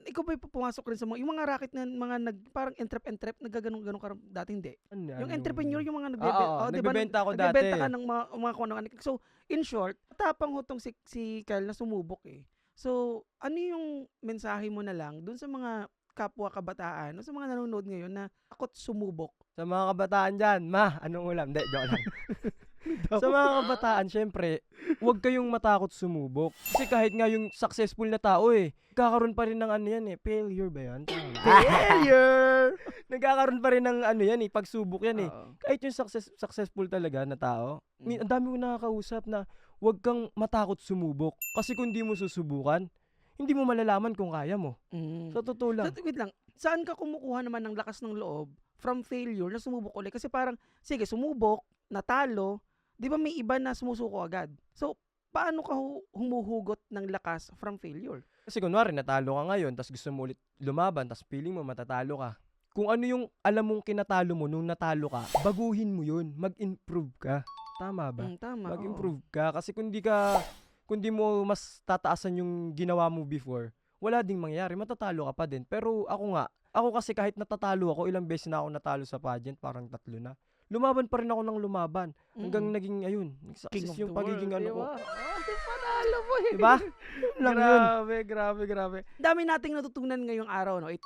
Speaker 1: ikaw ba pumasok rin sa mga yung mga racket na mga parang entrep naggaganong ka dati hindi.
Speaker 2: Ano,
Speaker 1: Yung
Speaker 2: ano
Speaker 1: entrepreneur yung mga
Speaker 2: Oo,
Speaker 1: 'di ba,
Speaker 2: nagbebenta ako dati.
Speaker 1: nagbebenta ka ng mga kung ano. So, in short, tapang ho tong si Kyle na sumubok eh. So, ano yung mensahe mo na lang dun sa mga kapwa kabataan o sa mga nanonood ngayon na takot sumubok?
Speaker 2: Sa mga kabataan dyan, anong ulam? Hindi, joke lang. Sa mga kabataan, syempre, huwag kayong matakot sumubok. Kasi kahit nga yung successful na tao kakaroon pa rin ng ano yan failure ba yan?
Speaker 1: Failure!
Speaker 2: Nagkakaroon pa rin ng ano yan pagsubok yan
Speaker 1: Oo.
Speaker 2: Kahit yung successful talaga na tao,
Speaker 1: Mm.
Speaker 2: ang dami ko nakakausap na huwag kang matakot sumubok. Kasi kung di mo susubukan, hindi mo malalaman kung kaya mo.
Speaker 1: Mm.
Speaker 2: Sa totoo lang.
Speaker 1: So, wait lang. Saan ka kumukuha naman ng lakas ng loob from failure na sumubok ulit? Kasi parang, sige, sumubok, natalo, di ba may iba na sumusuko agad? So, paano ka humuhugot ng lakas from failure?
Speaker 2: Kasi kunwari, natalo ka ngayon, tapos gusto mo ulit lumaban, tapos feeling mo matatalo ka. Kung ano yung alam mong kinatalo mo nung natalo ka, baguhin mo yun. Mag-improve ka. Tama ba?
Speaker 1: Tama.
Speaker 2: Mag-improve ka. Kasi kung di mo mas tataasan yung ginawa mo before, wala ding mangyayari. Matatalo ka pa din. Pero ako kasi kahit natatalo ako, ilang beses na ako natalo sa pageant, parang 3 na. Lumaban pa rin ako ng lumaban. Hanggang naging,
Speaker 1: King
Speaker 2: success
Speaker 1: of
Speaker 2: yung
Speaker 1: the
Speaker 2: pagiging
Speaker 1: world,
Speaker 2: ano ko.
Speaker 1: Di panalo mo eh.
Speaker 2: Diba? Lang yun.
Speaker 1: Grabe. Dami nating natutunan ngayong araw, no? It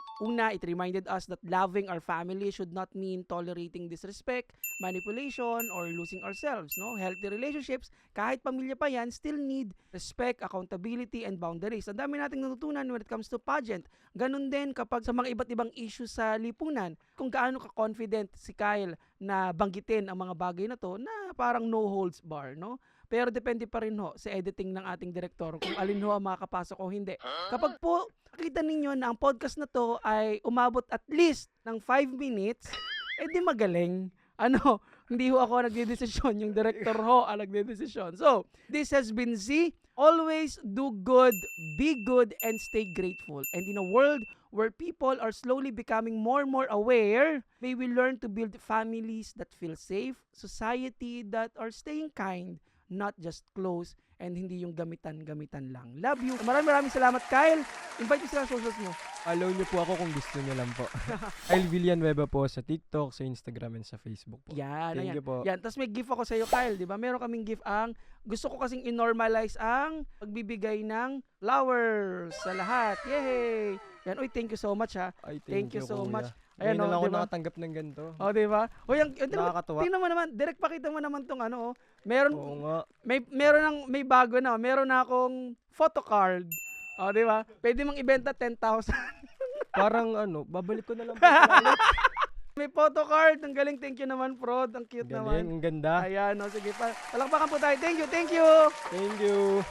Speaker 1: reminded us that loving our family should not mean tolerating disrespect, manipulation, or losing ourselves, no? Healthy relationships, kahit pamilya pa yan, still need respect, accountability, and boundaries. Ang dami nating natutunan when it comes to pageant. Ganun din kapag sa mga iba't ibang issues sa lipunan. Kung gaano ka-confident si Kyle na banggitin ang mga bagay na to na parang no holds bar, no? Pero depende pa rin ho sa editing ng ating direktor kung alin ho ang makakapasok o hindi. Kapag po nakita ninyo na ang podcast na to ay umabot at least ng 5 minutes, di magaling. Hindi ho ako nagdedesisyon, yung director ho ang nagdedesisyon. So, this has been Z. Always do good, be good, and stay grateful. And in a world where people are slowly becoming more and more aware, may we learn to build families that feel safe, society that are staying kind, not just close, and hindi yung gamitan-gamitan lang. Love you. Maraming salamat, Kyle. Invite mo sila sa socials mo.
Speaker 2: Follow nyo po ako kung gusto nyo lang po. Kyle Villanueva po sa TikTok, sa Instagram, and sa Facebook po.
Speaker 1: Yan.
Speaker 2: Thank you po.
Speaker 1: Yan. Tapos may gift ako sa iyo, Kyle. Di ba? Meron kaming gift gusto ko kasing i-normalize ang pagbibigay ng flowers sa lahat. Yay! Yan. Uy, thank you so much ha.
Speaker 2: Ay,
Speaker 1: Thank you so
Speaker 2: kuya.
Speaker 1: much.
Speaker 2: Ngayon na lang ako
Speaker 1: diba?
Speaker 2: nakatanggap ng ganito.
Speaker 1: Di ba?
Speaker 2: Nakakatuwa.
Speaker 1: Tingnan mo naman, direct pakita mo naman tong Meron
Speaker 2: Oo nga.
Speaker 1: may bago na. Meron na akong photocard. Di ba? Pwede mong ibenta 10,000.
Speaker 2: Parang babalik ko na lang po. Ulit.
Speaker 1: May photocard. Ang galing. Thank you naman, Prod. Ang cute
Speaker 2: Galing,
Speaker 1: naman.
Speaker 2: ang ganda.
Speaker 1: Ayan, sige pa. Palakpakan po tayo. Thank you.
Speaker 2: Thank you.